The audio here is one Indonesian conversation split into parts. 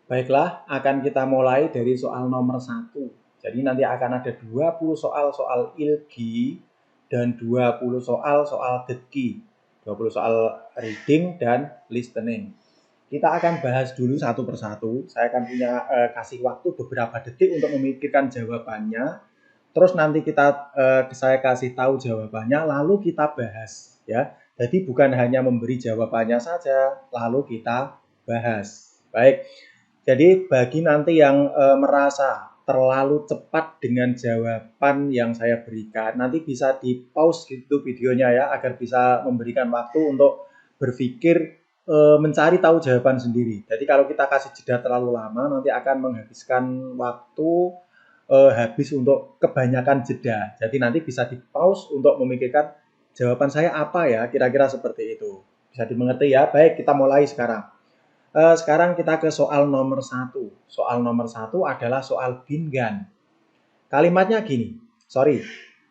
Baiklah, akan kita mulai dari soal nomor 1. Jadi nanti akan ada 20 soal ilgi dan 20 soal detki. 20 soal reading dan listening. Kita akan bahas dulu satu persatu. Saya akan kasih waktu beberapa detik untuk memikirkan jawabannya. Terus nanti saya kasih tahu jawabannya, lalu kita bahas, ya. Jadi bukan hanya memberi jawabannya saja, lalu kita bahas. Baik. Jadi bagi nanti yang merasa terlalu cepat dengan jawaban yang saya berikan, nanti bisa di pause gitu videonya ya, agar bisa memberikan waktu untuk berpikir, mencari tahu jawaban sendiri. Jadi kalau kita kasih jeda terlalu lama, nanti akan menghabiskan waktu, habis untuk kebanyakan jeda. Jadi nanti bisa di pause untuk memikirkan jawaban saya apa ya, kira-kira seperti itu. Bisa dimengerti ya? Baik, kita mulai sekarang. Sekarang kita ke soal nomor 1. Soal nomor 1 adalah soal bingan. Kalimatnya gini,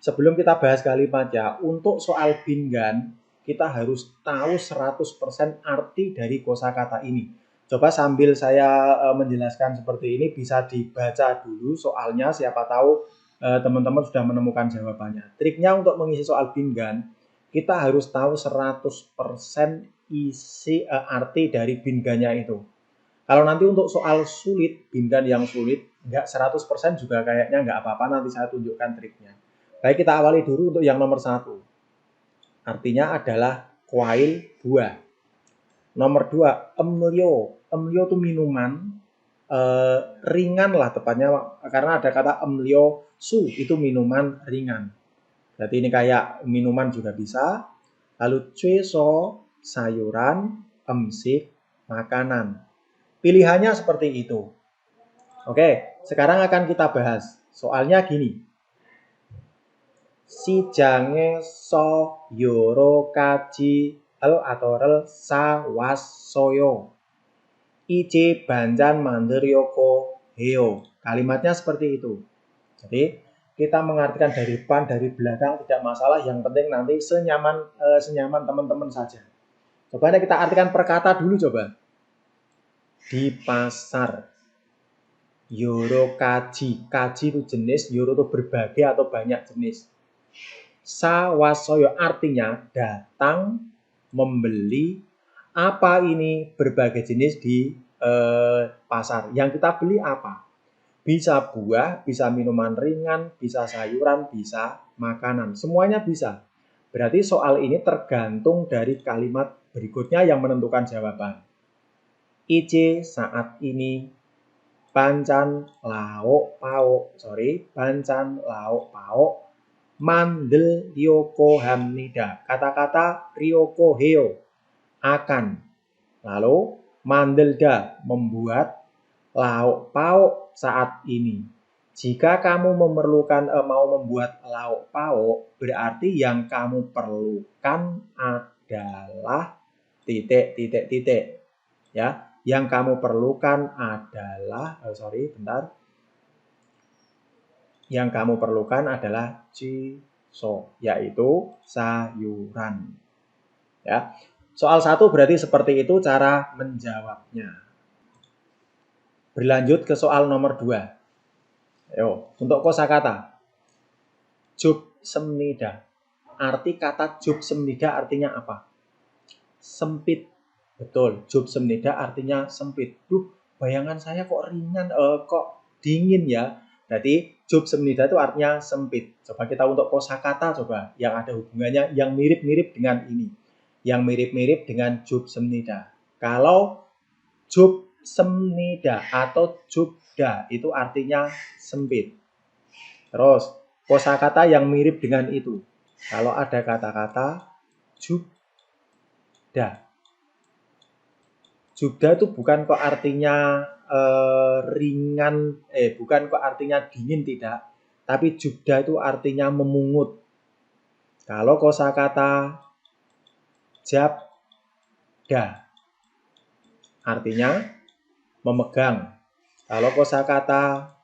sebelum kita bahas kalimatnya, untuk soal bingan, kita harus tahu 100% arti dari kosakata ini. Coba sambil saya menjelaskan seperti ini, bisa dibaca dulu soalnya, siapa tahu teman-teman sudah menemukan jawabannya. Triknya untuk mengisi soal bingan, kita harus tahu 100% isi arti dari bingannya itu. Kalau nanti untuk soal sulit, bingan yang sulit, nggak 100% juga kayaknya nggak apa-apa, nanti saya tunjukkan triknya. Baik, kita awali dulu untuk yang nomor 1. Artinya adalah kuail buah. Nomor 2, emlyo. Emlyo itu minuman, ringan lah tepatnya, karena ada kata emlyo su, itu minuman ringan. Berarti ini kayak minuman juga bisa. Lalu cueso, sayuran, emsik, makanan. Pilihannya seperti itu. Oke, sekarang akan kita bahas. Soalnya gini. Si jange so yoro kaji el atau rel sa was soyo. Ije banjan mandir yoko heo. Kalimatnya seperti itu. Jadi kita mengartikan dari depan, dari belakang tidak masalah. Yang penting nanti senyaman teman-teman saja. Coba kita artikan per kata dulu coba. Di pasar. Yoro kaji. Kaji itu jenis, yoro itu berbagai atau banyak jenis. Sawasoyo artinya datang, membeli. Apa ini berbagai jenis di pasar. Yang kita beli apa? Bisa buah, bisa minuman ringan, bisa sayuran, bisa makanan. Semuanya bisa. Berarti soal ini tergantung dari kalimat berikutnya yang menentukan jawaban. Ice saat ini bancan lauk pauk mandel ryoko hamnida. Kata-kata ryoko heo akan, lalu mandelda membuat, lauk pauk saat ini. Jika kamu mau membuat lauk pauk, berarti yang kamu perlukan adalah titik. Ya, yang kamu perlukan adalah Yang kamu perlukan adalah jiso, yaitu sayuran. Ya. Soal 1 berarti seperti itu cara menjawabnya. Berlanjut ke soal nomor 2. Ayo, untuk kosakata. Jub semnida. Arti kata jub semnida artinya apa? Sempit. Betul, jub semnida artinya sempit. Bayangan saya kok ringan, kok dingin ya. Jadi jub semnida itu artinya sempit. Coba kita untuk kosakata coba yang ada hubungannya, yang mirip-mirip dengan ini. Yang mirip-mirip dengan jub semnida. Kalau jub semnida atau jubda itu artinya sempit. Terus kosakata yang mirip dengan itu. Kalau ada kata-kata jubda. Jubda itu bukan kok artinya ringan, bukan kok artinya dingin, tidak. Tapi jubda itu artinya memungut. Kalau kosakata jabda artinya memegang. Kalau kosakata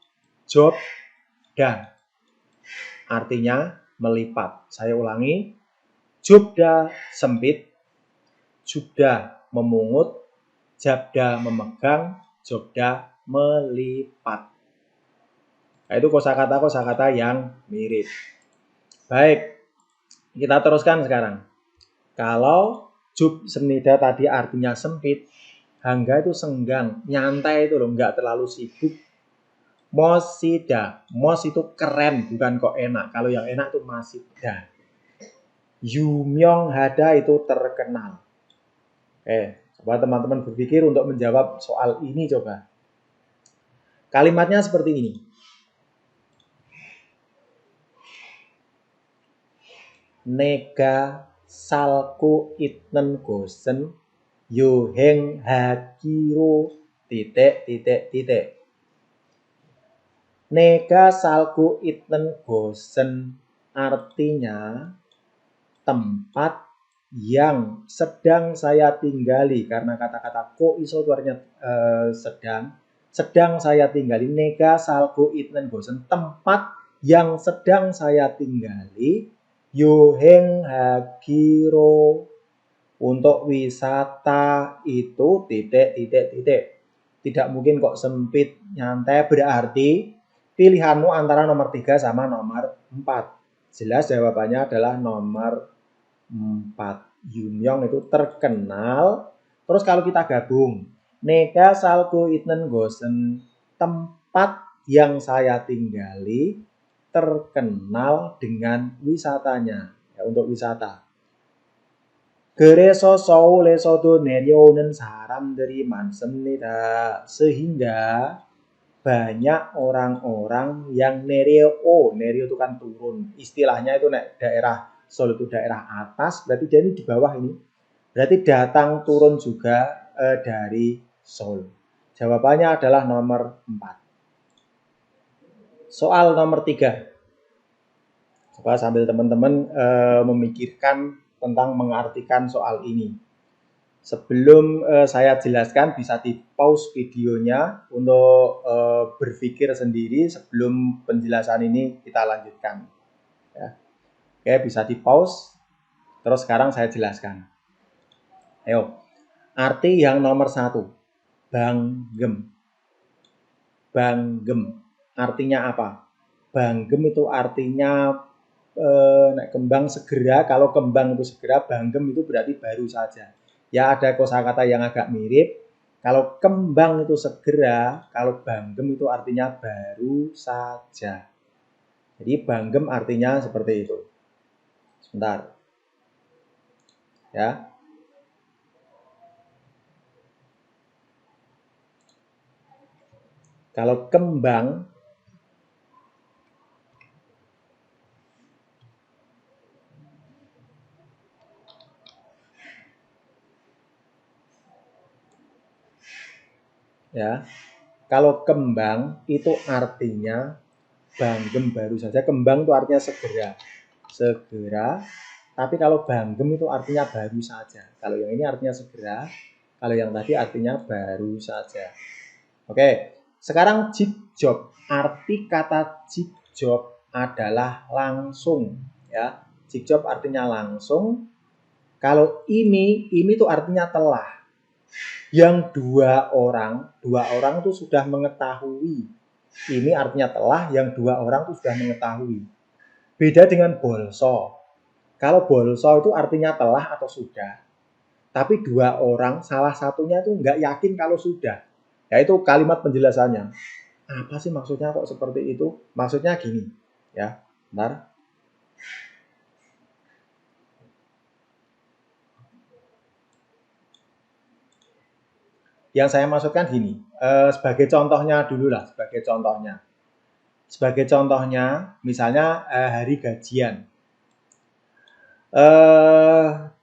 jobda artinya melipat. Saya ulangi. Jobda sempit, jubda memungut, jabda memegang, jogda, melipat. Nah, itu kosakata yang mirip. Baik, kita teruskan sekarang. Kalau jub semida tadi artinya sempit, hangga itu senggang, nyantai itu loh, nggak terlalu sibuk. Mosida, mos itu keren, bukan kok enak. Kalau yang enak itu masida. Yumyong hada itu terkenal. Coba teman-teman berpikir untuk menjawab soal ini coba. Kalimatnya seperti ini. Nega salku itnen gosen yoheng hakiro titik. Nega salku itnen gosen artinya tempat yang sedang saya tinggali, karena kata-kata ko iso itu artinya sedang saya tinggali. Nega salku itnen gosen, tempat yang sedang saya tinggali. Yoheng hagiro, untuk wisata itu titik. Tidak mungkin kok sempit, nyantai. Berarti pilihanmu antara nomor 3 sama nomor 4. Jelas jawabannya adalah nomor 4. Yumyong itu terkenal. Terus kalau kita gabung, nega salku itnen gosen, tempat yang saya tinggali terkenal dengan wisatanya, ya, untuk wisata. Gereso sou lesodo neryonen saram dari mansemnida, sehingga banyak orang-orang yang nereo itu kan turun. Istilahnya itu daerah Seoul itu daerah atas, berarti jadi di bawah ini. Berarti datang turun juga dari Seoul. Jawabannya adalah nomor 4. Soal nomor 3. Coba sambil teman-teman memikirkan tentang mengartikan soal ini. Sebelum saya jelaskan, bisa di pause videonya untuk berpikir sendiri sebelum penjelasan ini kita lanjutkan. Ya. Oke, bisa di pause. Terus sekarang saya jelaskan. Ayo, arti yang nomor 1, banggem. Banggem, artinya apa? Banggem itu artinya kembang segera. Kalau kembang itu segera, banggem itu berarti baru saja. Ya, ada kosakata yang agak mirip. Kalau kembang itu segera, kalau banggem itu artinya baru saja. Jadi banggem artinya seperti itu. Sebentar. Ya. Kalau kembang ya. Kalau kembang itu artinya banggem baru saja. Kembang itu artinya segera. Segera. Tapi kalau banggem itu artinya baru saja. Kalau yang ini artinya segera. Kalau yang tadi artinya baru saja. Oke. Sekarang jikjob. Arti kata jikjob adalah langsung. Ya. Jikjob artinya langsung. Kalau ini itu artinya telah. Yang dua orang itu sudah mengetahui. Ini artinya telah, yang dua orang itu sudah mengetahui. Beda dengan bolso. Kalau bolso itu artinya telah atau sudah. Tapi dua orang, salah satunya itu nggak yakin kalau sudah. Ya, itu kalimat penjelasannya. Apa sih maksudnya kok seperti itu? Maksudnya gini. Ya, bentar. Yang saya maksudkan gini, sebagai contohnya dulu lah, sebagai contohnya, misalnya hari gajian.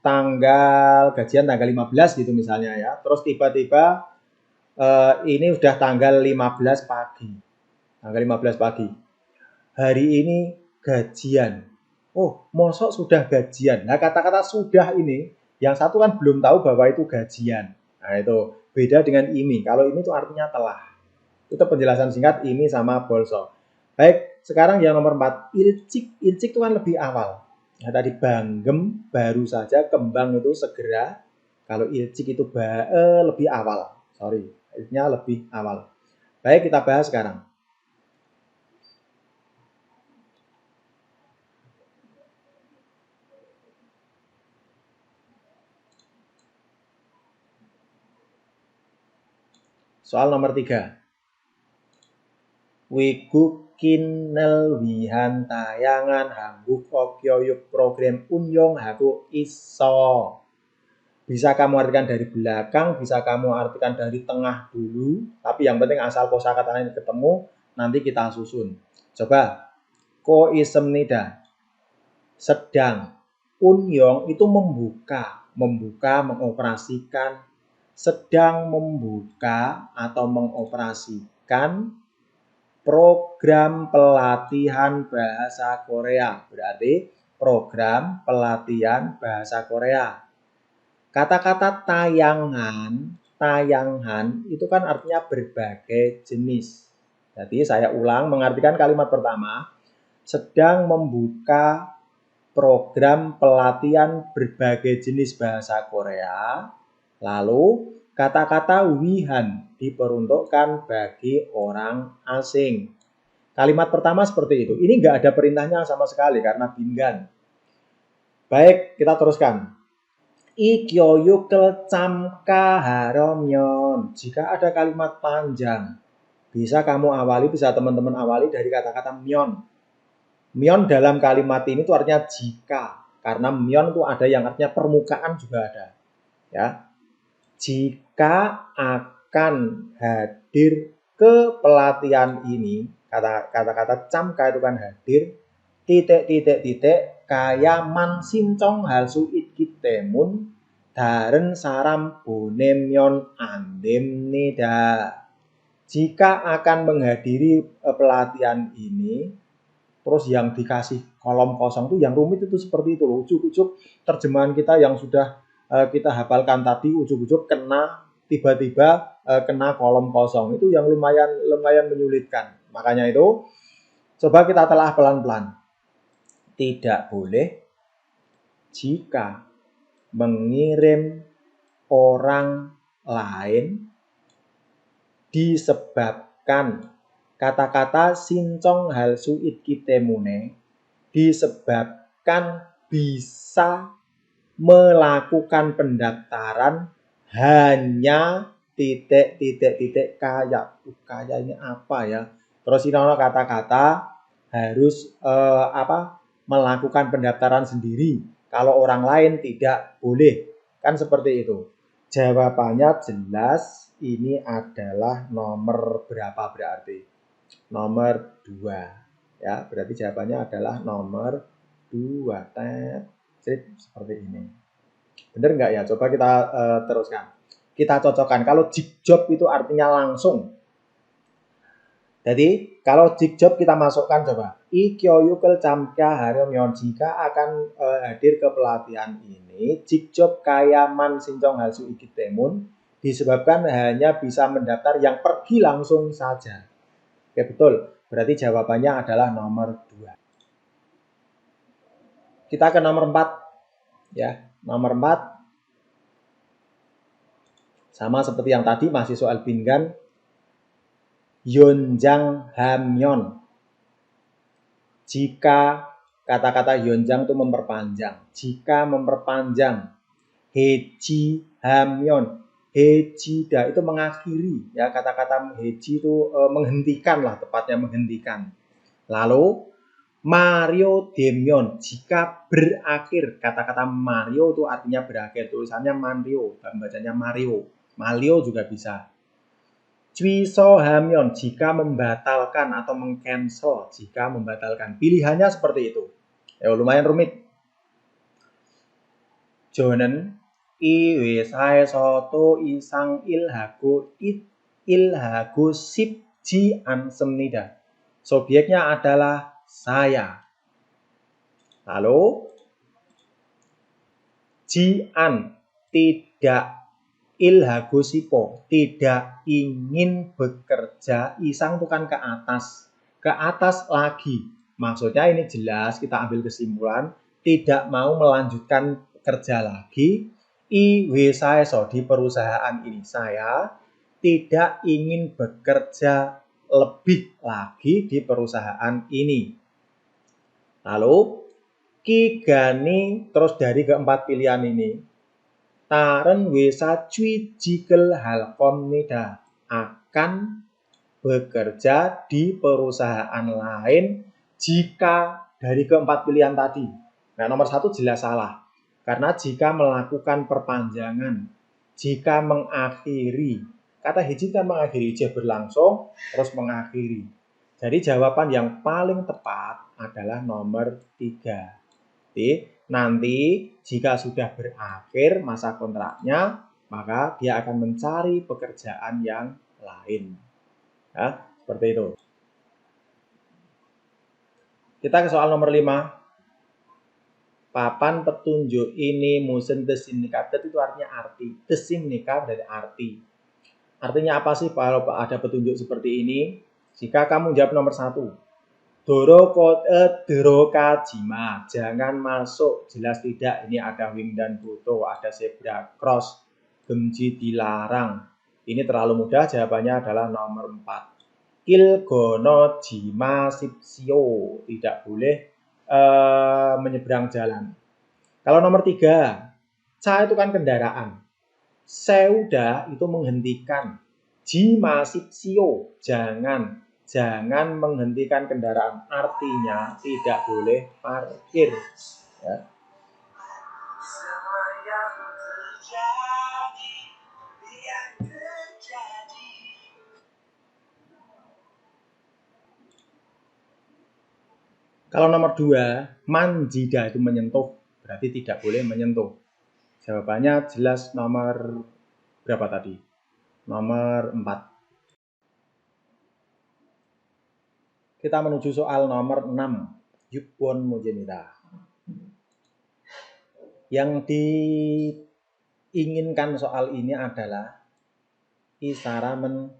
Tanggal gajian tanggal 15 gitu misalnya ya. Terus tiba-tiba ini udah tanggal 15 pagi. Tanggal 15 pagi. Hari ini gajian. Oh, mosok sudah gajian. Nah, kata-kata sudah ini, yang satu kan belum tahu bahwa itu gajian. Nah, itu beda dengan ini. Kalau ini tuh artinya telah. Itu penjelasan singkat ini sama bolso. Baik, sekarang yang nomor 4, ilcik. Ilcik itu kan lebih awal. Nah, tadi banggem baru saja, kembang itu segera. Kalau ilcik itu lebih awal. Sorry, Artinya lebih awal. Baik, kita bahas sekarang. Soal nomor 3. Wigu kinel wihan tayangan hambuk okyoyuk program unyong haku iso. Bisa kamu artikan dari belakang, bisa kamu artikan dari tengah dulu, tapi yang penting asal kosakatanya ketemu, nanti kita susun. Coba, ko isem nida, sedang, unyong itu membuka, mengoperasikan, sedang membuka atau mengoperasikan program pelatihan bahasa Korea. Berarti program pelatihan bahasa Korea. Kata-kata tayangan itu kan artinya berbagai jenis. Jadi saya ulang mengartikan kalimat pertama, sedang membuka program pelatihan berbagai jenis bahasa Korea. Lalu kata-kata wihan diperuntukkan bagi orang asing. Kalimat pertama seperti itu. Ini nggak ada perintahnya sama sekali karena bingan. Baik, kita teruskan. Ikyoyukel camka haromyon. Jika ada kalimat panjang, bisa kamu awali, bisa teman-teman awali dari kata-kata myon. Myon dalam kalimat ini tuh artinya jika. Karena myon itu ada yang artinya permukaan juga ada. Ya. Jika akan hadir ke pelatihan ini, kata-kata camka itu kan hadir, titik, kaya man sincong halsu itkitemun daren saram bonemyon andem nida. Jika akan menghadiri pelatihan ini, terus yang dikasih kolom kosong itu yang rumit itu seperti itu loh. Ujuk-ujuk terjemahan kita yang sudah kita hafalkan tadi, ujuk-ujuk kena tiba-tiba kena kolom kosong. Itu yang lumayan menyulitkan. Makanya itu coba kita telah pelan-pelan. Tidak boleh jika mengirim orang lain disebabkan kata-kata sincong halsu itkitemune disebabkan bisa melakukan pendaftaran hanya titik kaya ini apa ya, terus ini kata-kata harus melakukan pendaftaran sendiri, kalau orang lain tidak boleh, kan seperti itu. Jawabannya jelas ini adalah nomor berapa berarti? Nomor 2. Ya, berarti jawabannya adalah nomor 2. Seperti ini. Benar nggak ya? Coba kita teruskan. Kita cocokkan. Kalau jikjob itu artinya langsung. Jadi kalau jikjob kita masukkan coba. Ikyoyukel camka haromyon, jika akan hadir ke pelatihan ini, jikjob kaya man sincong halsu ikitemun disebabkan hanya bisa mendaftar yang pergi langsung saja. Oke, betul. Berarti jawabannya adalah nomor 2. Kita ke nomor 4. Ya, nomor 4. Sama seperti yang tadi, masih soal bingan. Yonjang hamyon. Jika kata-kata yonjang itu memperpanjang. Jika memperpanjang. Heji hamyon. Hejida itu mengakhiri. Ya, kata-kata heji itu menghentikan lah, tepatnya menghentikan. Lalu Mario demyon, jika berakhir. Kata-kata Mario itu artinya berakhir. Tulisannya Mario, bacanya Mario. Mario juga bisa. Cwiso hamyon, jika membatalkan atau mengcancel, jika membatalkan. Pilihannya seperti itu. Ya, lumayan rumit. Jonen iwe sae soto isang ilhago sipji ansemnida. Subjeknya adalah saya. Lalu jian tidak ilhago sipo, tidak ingin bekerja. Isang itu kan ke atas lagi. Maksudnya ini jelas, kita ambil kesimpulan, tidak mau melanjutkan kerja lagi. Iwe saeso, di perusahaan ini saya tidak ingin bekerja lebih lagi di perusahaan ini. Lalu Ki Gani terus dari keempat pilihan ini Taren wesa cui jigel halkomnida akan bekerja di perusahaan lain jika dari keempat pilihan tadi. Nah, nomor 1 jelas salah. Karena jika melakukan perpanjangan, jika mengakhiri, kata hiji kan mengakhiri, ije berlangsung, terus mengakhiri. Jadi jawaban yang paling tepat adalah nomor 3. Jadi nanti jika sudah berakhir masa kontraknya, maka dia akan mencari pekerjaan yang lain. Ya, seperti itu. Kita ke soal nomor 5. Papan petunjuk ini musen desim nikah. Itu artinya arti. Desim nikah dari arti. Artinya apa sih kalau ada petunjuk seperti ini? Jika kamu jawab nomor 1. Dorokajima. Jangan masuk. Jelas tidak. Ini ada wing dan buto. Ada zebra cross. Gemji dilarang. Ini terlalu mudah. Jawabannya adalah nomor 4. Kilgono jima sipsio. Tidak boleh menyeberang jalan. Kalau nomor 3, ca itu kan kendaraan. Seuda itu menghentikan. Jima sipsio, jangan menghentikan kendaraan. Artinya tidak boleh parkir. Ya. Kalau nomor 2, manjida itu menyentuh, berarti tidak boleh menyentuh. Jawabannya jelas nomor berapa tadi? Nomor 4. Kita menuju soal nomor 6. Yukbon Mujenita. Yang diinginkan soal ini adalah isaramen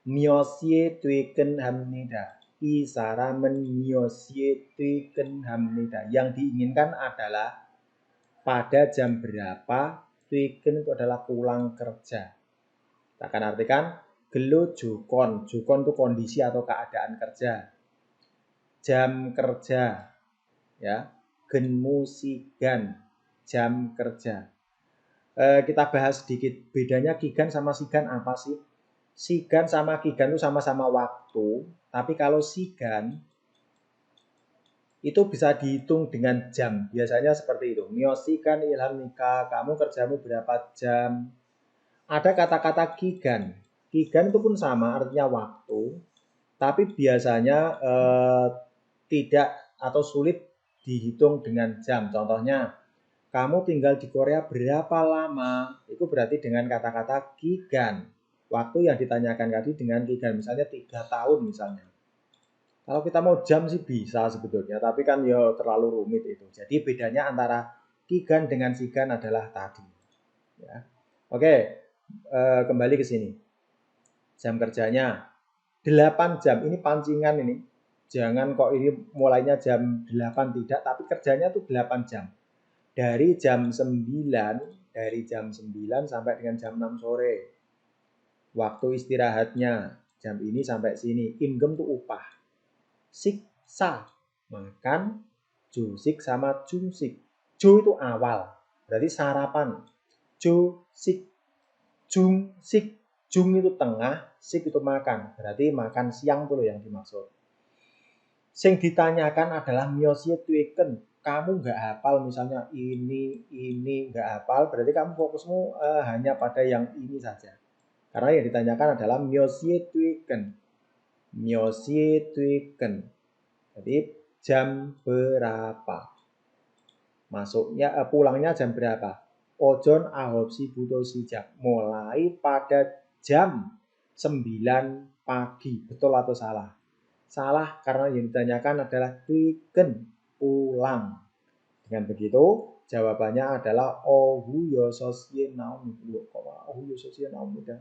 myosie tuiken hamnida. Isaramen myosie tuiken hamnida. Yang diinginkan adalah pada jam berapa tuiken itu adalah pulang kerja. Kita akan artikan gelo jukon. Jukon itu kondisi atau keadaan kerja. Jam kerja. Ya. Genmusigan. Jam kerja. Kita bahas sedikit bedanya kigan sama sigan apa sih? Sigan sama kigan itu sama-sama waktu, tapi kalau sigan itu bisa dihitung dengan jam. Biasanya seperti itu. Miosikan ilham nikah, kamu kerjamu berapa jam? Ada kata-kata kigan. Kigan itu pun sama, artinya waktu, tapi biasanya tidak atau sulit dihitung dengan jam. Contohnya, kamu tinggal di Korea berapa lama? Itu berarti dengan kata-kata gigan. Waktu yang ditanyakan tadi dengan gigan. Misalnya 3 tahun misalnya. Kalau kita mau jam sih bisa sebetulnya. Tapi kan ya terlalu rumit itu. Jadi bedanya antara gigan dengan sigan adalah tadi. Ya. Oke, kembali ke sini. Jam kerjanya 8 jam. Ini pancingan ini. Jangan kok ini mulainya jam 8 tidak. Tapi kerjanya tuh 8 jam. Dari jam 9 sampai dengan jam 6 sore. Waktu istirahatnya jam ini sampai sini. Ingem tuh upah. Siksa makan, jusik sama jungsik. Ju itu awal, berarti sarapan. Jusik, jungsik. Jung itu tengah, sik itu makan. Berarti makan siang tuh loh yang dimaksud. Sing ditanyakan adalah myosie tuiken. Kamu nggak hafal misalnya ini nggak hafal, berarti kamu fokusmu hanya pada yang ini saja. Karena yang ditanyakan adalah myosie tuiken. Myosie tuiken. Jadi jam berapa? Masuknya pulangnya jam berapa? Ojon ahopsi buto sijak. Mulai pada jam 9 pagi. Betul atau salah? Salah karena yang ditanyakan adalah tuiken, pulang. Dengan begitu jawabannya adalah ohu yososye naomida. Ohu yososye naomida.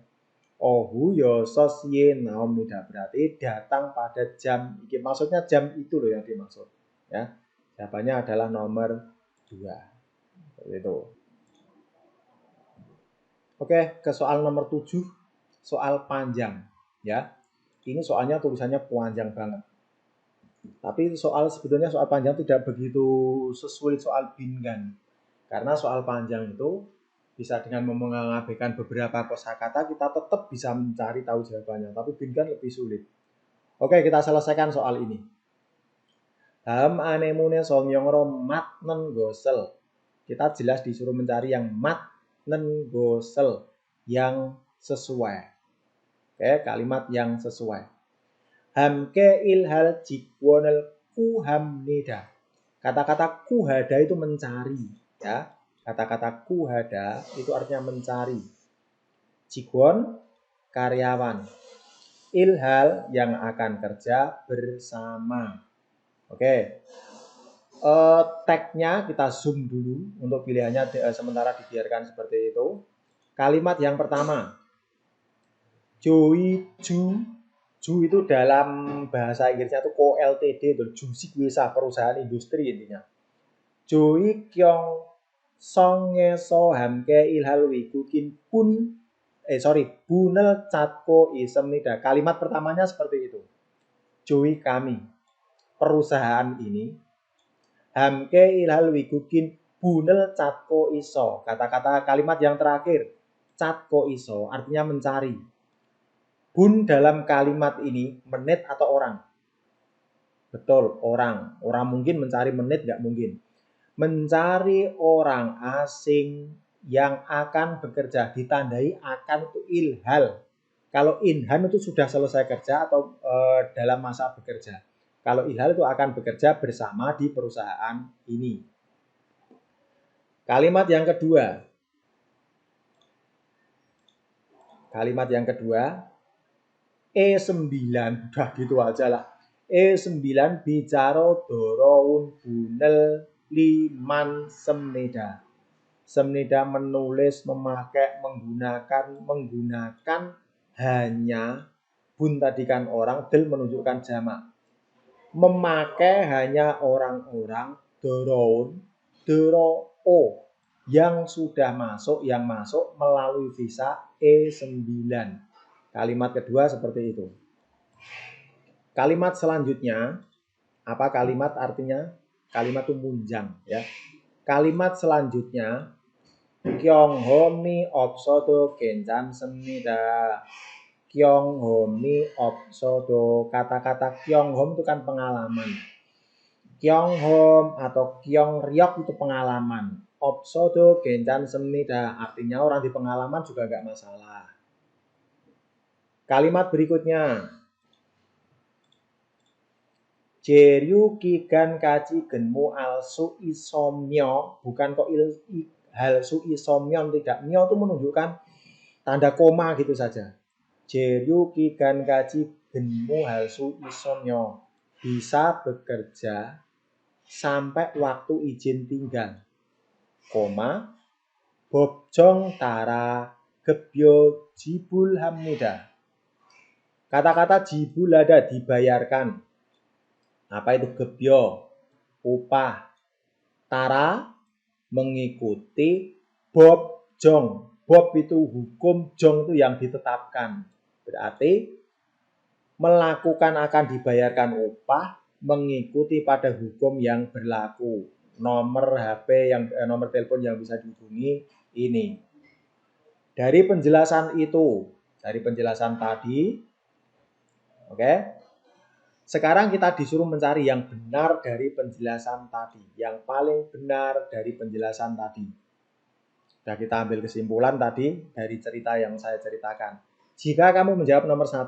Ohu yososye naomida berarti datang pada jam. Maksudnya jam itu loh yang dimaksud. Ya, jawabannya adalah nomor 2. Itu. Oke, ke soal nomor 7. soal panjang ya. Ini soalnya tulisannya panjang banget. Tapi sebetulnya soal panjang tidak begitu sesulit soal bingan. Karena soal panjang itu bisa dengan mengabaikan beberapa kosakata kita tetap bisa mencari tahu jawabannya. Tapi bingan lebih sulit. Oke, kita selesaikan soal ini. Dalam anemone somyongro matnen gosel. Kita jelas disuruh mencari yang matnen gosel, yang sesuai. Oke, kalimat yang sesuai. Hamke ilhal jikwonel kuhamnida. Kata-kata kuhada itu mencari, ya. Kata-kata kuhada itu artinya mencari. Jikwon karyawan. Ilhal yang akan kerja bersama. Oke. Tagnya kita zoom dulu untuk pilihannya sementara dibiarkan seperti itu. Kalimat yang pertama. Joiju. Ju itu dalam bahasa Inggrisnya itu co-Ltd, Jusik Wisa, perusahaan industri intinya. Joi kyong songe so hamke ilhal wikukin bunel catko isem nida. Kalimat pertamanya seperti itu. Joi kami, perusahaan ini, hamke ilhal wikukin bunel catko iso. Kata-kata kalimat yang terakhir, catko iso, artinya mencari. Bun dalam kalimat ini menit atau orang? Betul, orang. Orang mungkin mencari menit, nggak mungkin. Mencari orang asing yang akan bekerja, ditandai akan itu ilhal. Kalau inhan itu sudah selesai kerja atau dalam masa bekerja. Kalau ilhal itu akan bekerja bersama di perusahaan ini. Kalimat yang kedua. E9, udah gitu aja lah. E9 bicara doroun bunel liman semnida. Semnida menulis, memakai, menggunakan hanya, bun tadi kan orang, del menunjukkan jamak. Memakai hanya orang-orang, doroun, doro yang sudah masuk, yang masuk melalui visa E9. Kalimat kedua seperti itu. Kalimat selanjutnya, apa kalimat artinya? Kalimat itu munjang ya. Kalimat selanjutnya, kyonghomi opsodo kencan semnida. Kyonghomi opsodo, kata-kata kyonghom itu kan pengalaman. Kyonghom atau kyongryok itu pengalaman. Opsodo kencan semnida, artinya orang di pengalaman juga gak masalah. Kalimat berikutnya. Jeryu kigan kaji genmu al su isomyo, bukan kok hal su isomyon, tidak. Myo itu menunjukkan tanda koma gitu saja. Jeryu kigan kaji genmu hal su isomyo, bisa bekerja sampai waktu izin tinggal. Koma bobjong tara gebyo jibul hamnida. Kata-kata jibul ada dibayarkan. Apa itu gebyo? Upah. Tara mengikuti. Bob jong. Bob itu hukum, jong itu yang ditetapkan. Berarti melakukan akan dibayarkan upah mengikuti pada hukum yang berlaku. Nomor HP nomor telepon yang bisa dihubungi ini. Dari penjelasan itu, dari penjelasan tadi, oke. Sekarang kita disuruh mencari yang benar dari penjelasan tadi. Yang paling benar dari penjelasan tadi. Sudah kita ambil kesimpulan tadi dari cerita yang saya ceritakan. Jika kamu menjawab nomor 1.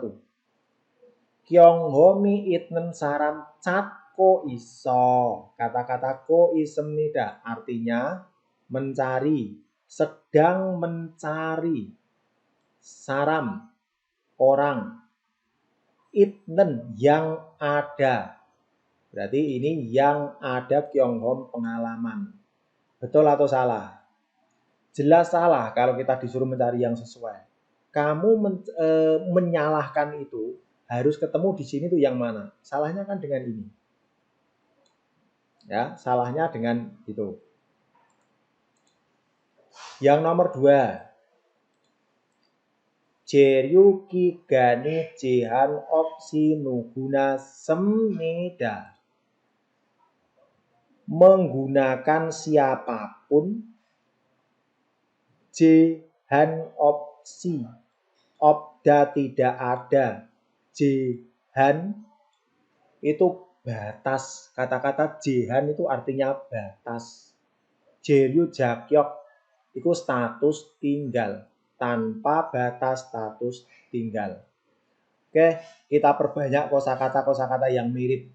Kyonghomi itnen saram cat ko iso. Kata-kata ko isemnida artinya mencari, sedang mencari. Saram, orang. Itnen, yang ada. Berarti ini yang ada Kyonghom pengalaman. Betul atau salah? Jelas salah kalau kita disuruh mencari yang sesuai. Kamu menyalahkan itu harus ketemu di sini tuh yang mana? Salahnya kan dengan ini. Ya, salahnya dengan itu. Yang nomor 2. Jeryu kigane jehan opsi nuguna semneda. Menggunakan siapapun jehan opsi. Opda tidak ada. Jehan itu batas. Kata-kata jehan itu artinya batas. Jeryu jakyok itu status tinggal. Tanpa batas status tinggal. Oke, kita perbanyak kosakata-kosakata yang mirip.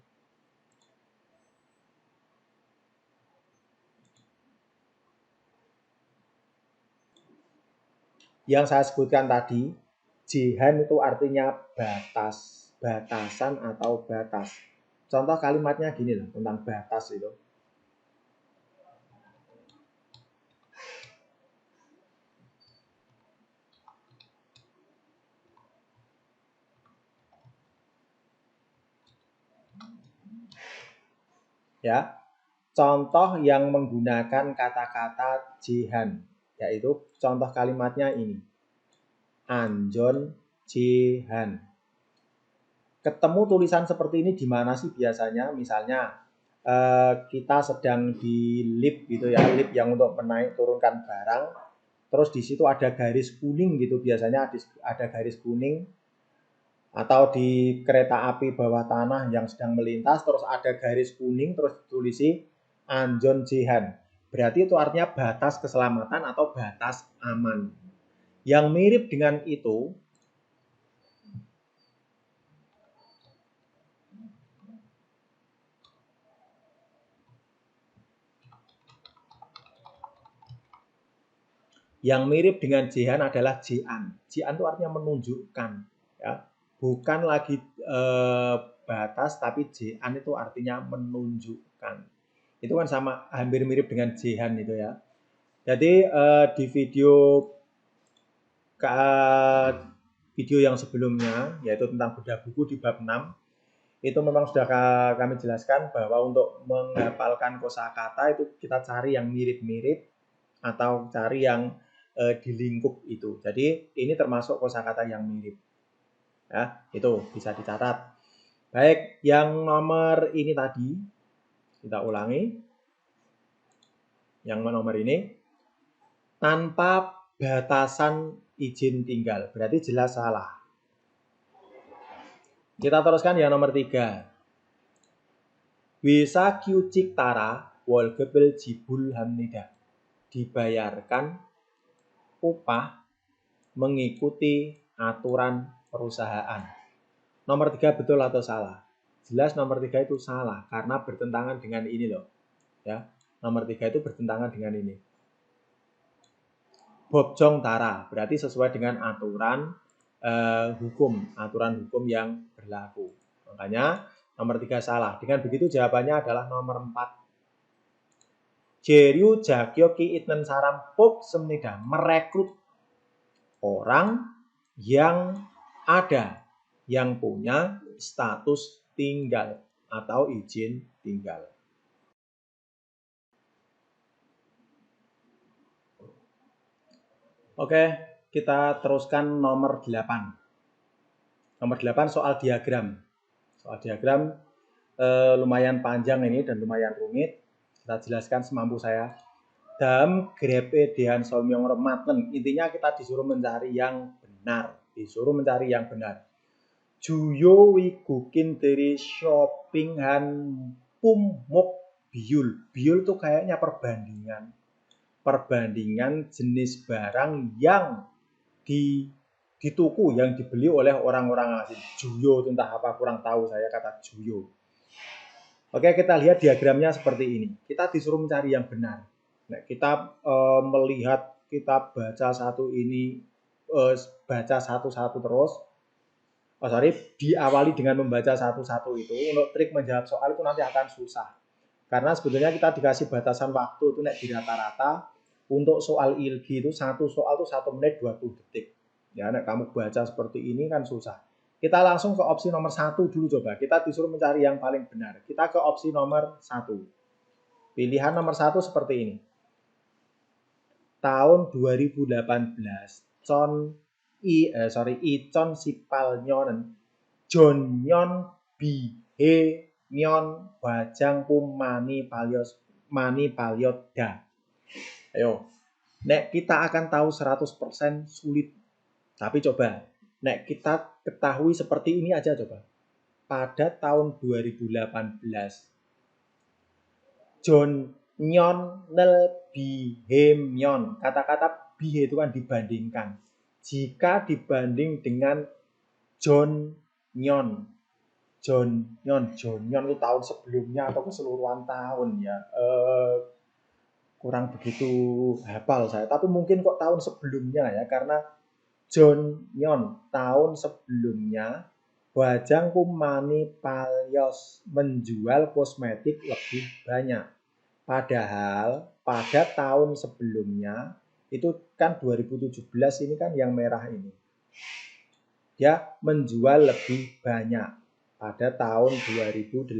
Yang saya sebutkan tadi, jehan itu artinya batas, batasan atau batas. Contoh kalimatnya gini loh, tentang batas itu. Ya, contoh yang menggunakan kata-kata jehan, yaitu contoh kalimatnya ini. Anjon jehan. Ketemu tulisan seperti ini di mana sih biasanya? Misalnya kita sedang di lift gitu ya, lift yang untuk menaik turunkan barang. Terus di situ ada garis kuning gitu, biasanya ada garis kuning. Atau di kereta api bawah tanah yang sedang melintas, terus ada garis kuning, terus ditulisi Anjon Jehan. Berarti itu artinya batas keselamatan atau batas aman. Yang mirip dengan itu, yang mirip dengan Jehan adalah Jean. Jean itu artinya menunjukkan, ya, bukan lagi batas, tapi Jean itu artinya menunjukkan. Itu kan sama, hampir mirip dengan Jehan itu ya. Jadi di video yang sebelumnya, yaitu tentang bedah buku di bab 6, itu memang sudah kami jelaskan bahwa untuk menghafalkan kosakata itu kita cari yang mirip-mirip atau cari yang di lingkup itu. Jadi ini termasuk kosakata yang mirip. Ya, itu bisa dicatat. Baik, yang nomor ini tadi kita ulangi. Yang nomor ini tanpa batasan izin tinggal, berarti jelas salah. Kita teruskan yang nomor 3. Bisa kyucik tara wal gebel jibul hamnida. Dibayarkan upah mengikuti aturan perusahaan. Nomor 3 betul atau salah? Jelas nomor 3 itu salah karena bertentangan dengan ini loh. Ya, nomor 3 itu bertentangan dengan ini. Bobjong tara berarti sesuai dengan aturan hukum yang berlaku. Makanya nomor 3 salah. Dengan begitu jawabannya adalah nomor 4. Jeryu Jakyoki Itnen Saram Pop Semnida, merekrut orang yang ada, yang punya status tinggal atau izin tinggal. Oke, kita teruskan nomor 8. Nomor 8 soal diagram. Soal diagram lumayan panjang ini dan lumayan rumit. Kita jelaskan semampu saya. Dalam grepe dehan somyong rematen, intinya kita disuruh mencari yang benar. Juyo wigukin dari shopping han pumuk biul. Biul tuh kayaknya perbandingan jenis barang yang dituku, yang dibeli oleh orang-orang asing. Juyo itu entah apa, kurang tahu saya kata juyo. Oke, kita lihat diagramnya seperti ini. Kita disuruh mencari yang benar. Nah, kita melihat, kita baca satu ini, baca satu-satu terus. Diawali dengan membaca satu-satu itu. Untuk trik menjawab soal itu nanti akan susah. Karena sebetulnya kita dikasih batasan waktu itu di rata-rata untuk soal ilgi itu satu soal itu 1 menit 20 detik. Ya, kamu baca seperti ini kan susah. Kita langsung ke opsi nomor 1 dulu coba. Kita disuruh mencari yang paling benar. Kita ke opsi nomor 1. Pilihan nomor 1 seperti ini. Tahun 2018, Con icon sipal nyonen jon nyon bihe nyon bajang pum mani palyot da. Ayo, nek kita akan tahu 100% sulit. Tapi coba, nek kita ketahui seperti ini aja coba. Pada tahun 2018, Jon nyon nel bihem nyon. Kata-kata bihe itu kan dibandingkan. Jika dibanding dengan Jon nyon itu tahun sebelumnya atau keseluruhan tahun ya. Kurang begitu hafal saya. Tapi mungkin kok tahun sebelumnya ya. Karena Jon nyon tahun sebelumnya Bajang Mani Palyos menjual kosmetik lebih banyak. Padahal pada tahun sebelumnya itu kan 2017 ini kan yang merah ini. Dia menjual lebih banyak pada tahun 2018.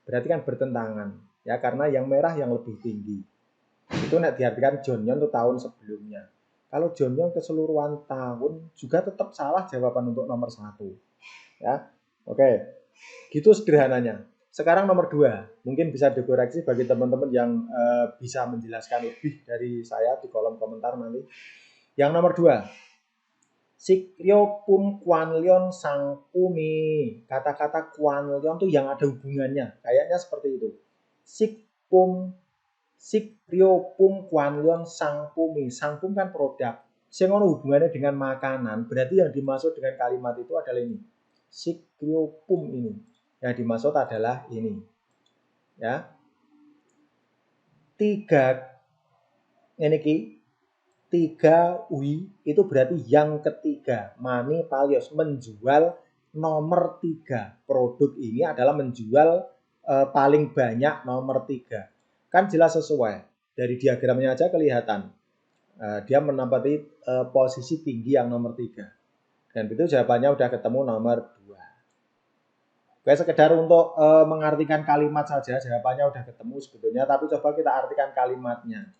Berarti kan bertentangan ya karena yang merah yang lebih tinggi. Itu nek diartikan Jon nyon itu tahun sebelumnya. Kalau Jon nyon keseluruhan tahun juga tetap salah jawaban untuk nomor 1. Ya. Oke. Gitu sederhananya. Sekarang nomor 2. Mungkin bisa dikoreksi bagi teman-teman yang bisa menjelaskan lebih dari saya di kolom komentar nanti. Yang nomor 2. Sikryo pum kwanlyon sang pumi. Kata-kata kwanlyon itu yang ada hubungannya. Kayaknya seperti itu. Sikryo pum kwanlyon sang pumi. Sang pum kan produk. Sing ono hubungannya dengan makanan. Berarti yang dimaksud dengan kalimat itu adalah ini. Sikryo pum ini. Yang dimaksud adalah ini. Ya. 3 wi itu berarti yang ketiga. Mani Palyos menjual nomor 3. Produk ini adalah menjual paling banyak nomor 3. Kan jelas sesuai. Dari diagramnya aja kelihatan. Dia menempati posisi tinggi yang nomor 3. Dan itu jawabannya udah ketemu nomor 2. Oke, sekedar untuk mengartikan kalimat saja. Jawabannya udah ketemu sebetulnya. Tapi coba kita artikan kalimatnya.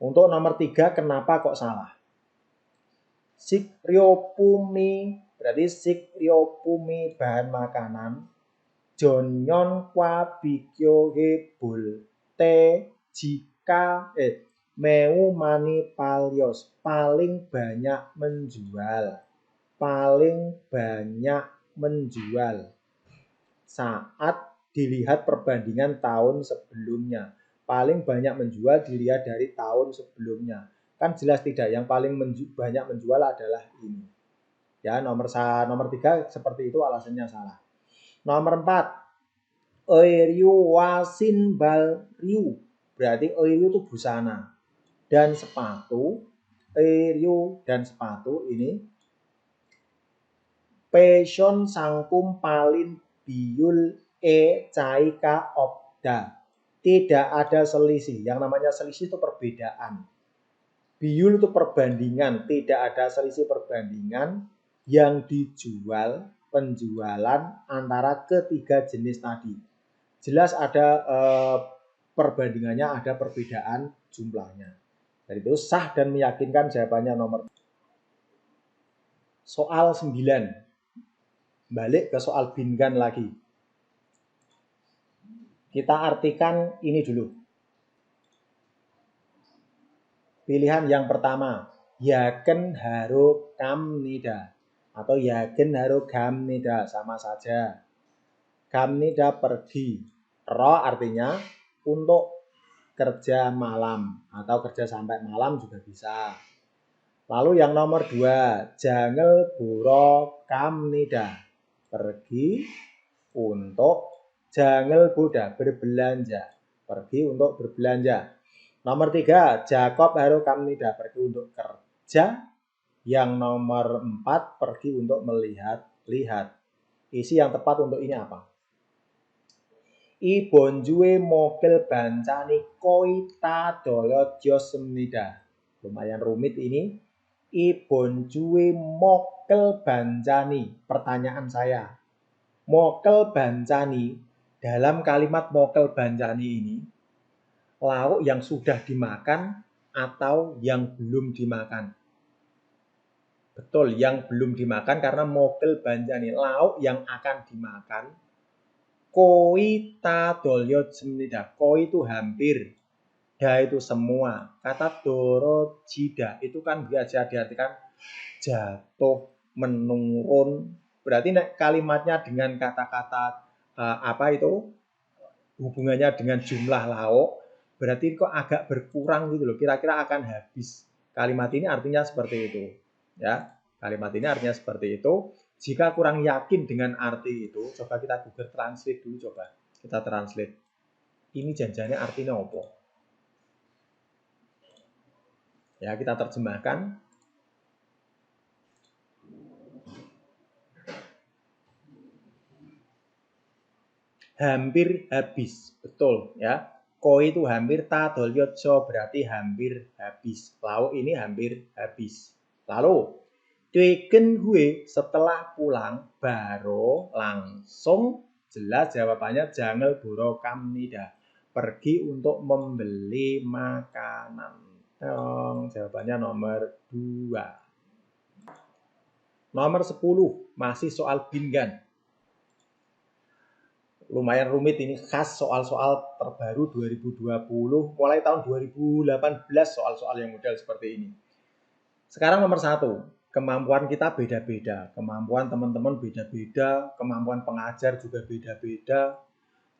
Untuk nomor 3 kenapa kok salah? Sikryopumi berarti sikryopumi bahan makanan. Jonyon kwa bikyo hebul te jika meu mani palyos paling banyak menjual saat dilihat perbandingan tahun sebelumnya. Paling banyak menjual dilihat dari tahun sebelumnya. Kan jelas tidak, yang paling banyak menjual adalah ini. Ya, nomor 3 seperti itu alasannya salah. Nomor 4. Oiryu wasin bal ryu. Berarti oiryu itu busana. Dan sepatu. Oiryu dan sepatu ini. Passion sangkum palin biyul caika opda. Tidak ada selisih. Yang namanya selisih itu perbedaan. Biyul itu perbandingan. Tidak ada selisih perbandingan yang dijual penjualan antara ketiga jenis tadi. Jelas ada perbandingannya, ada perbedaan jumlahnya. Dari itu sah dan meyakinkan jawabannya nomor. Soal 9. Balik ke soal bingan lagi. Kita artikan ini dulu. Pilihan yang pertama. Yaken haru kamnida. Atau yaken haru gamnida. Sama saja. Gamnida pergi. Ro artinya untuk kerja malam. Atau kerja sampai malam juga bisa. Lalu yang nomor 2. Jangel buro kamnida. Pergi untuk jangel Buddha, berbelanja. Pergi untuk berbelanja. Nomor 3, Jakob haru kamnida, pergi untuk kerja. Yang nomor 4, pergi untuk melihat-lihat. Isi yang tepat untuk ini apa? I bonjue mokel bancani koita dolo josemnida. Lumayan rumit ini. I bonjue mokel bancani. Pertanyaan saya. Mokel bancani. Dalam kalimat mokel bancani ini, lauk yang sudah dimakan atau yang belum dimakan? Betul, yang belum dimakan karena mogel banjani, lauk yang akan dimakan. Koi ta dolyo jemnida. Koi itu hampir, da itu semua. Kata doro jida itu kan biasa diartikan jatuh, menurun. Berarti kalimatnya dengan kata-kata apa itu hubungannya dengan jumlah lauk, berarti kok agak berkurang gitu loh. Kira-kira akan habis. Kalimat ini artinya seperti itu. Ya, kalimat ini artinya seperti itu. Jika kurang yakin dengan arti itu, coba kita Google Translate dulu coba. Kita translate. Ini janjiannya artinya apa? Ya, kita terjemahkan. Hampir habis, betul ya. Koi itu hampir, ta dolyotso berarti hampir habis. Lauk ini hampir habis. Lalu Degen gue setelah pulang baru langsung jelas jawabannya jangan buro kamnida. Pergi untuk membeli makanan. Jawabannya nomor 2. Nomor 10 masih soal bingan. Lumayan rumit ini, khas soal-soal terbaru 2020 mulai tahun 2018 soal-soal yang model seperti ini. Sekarang nomor 1, kemampuan kita beda-beda, kemampuan teman-teman beda-beda, kemampuan pengajar juga beda-beda,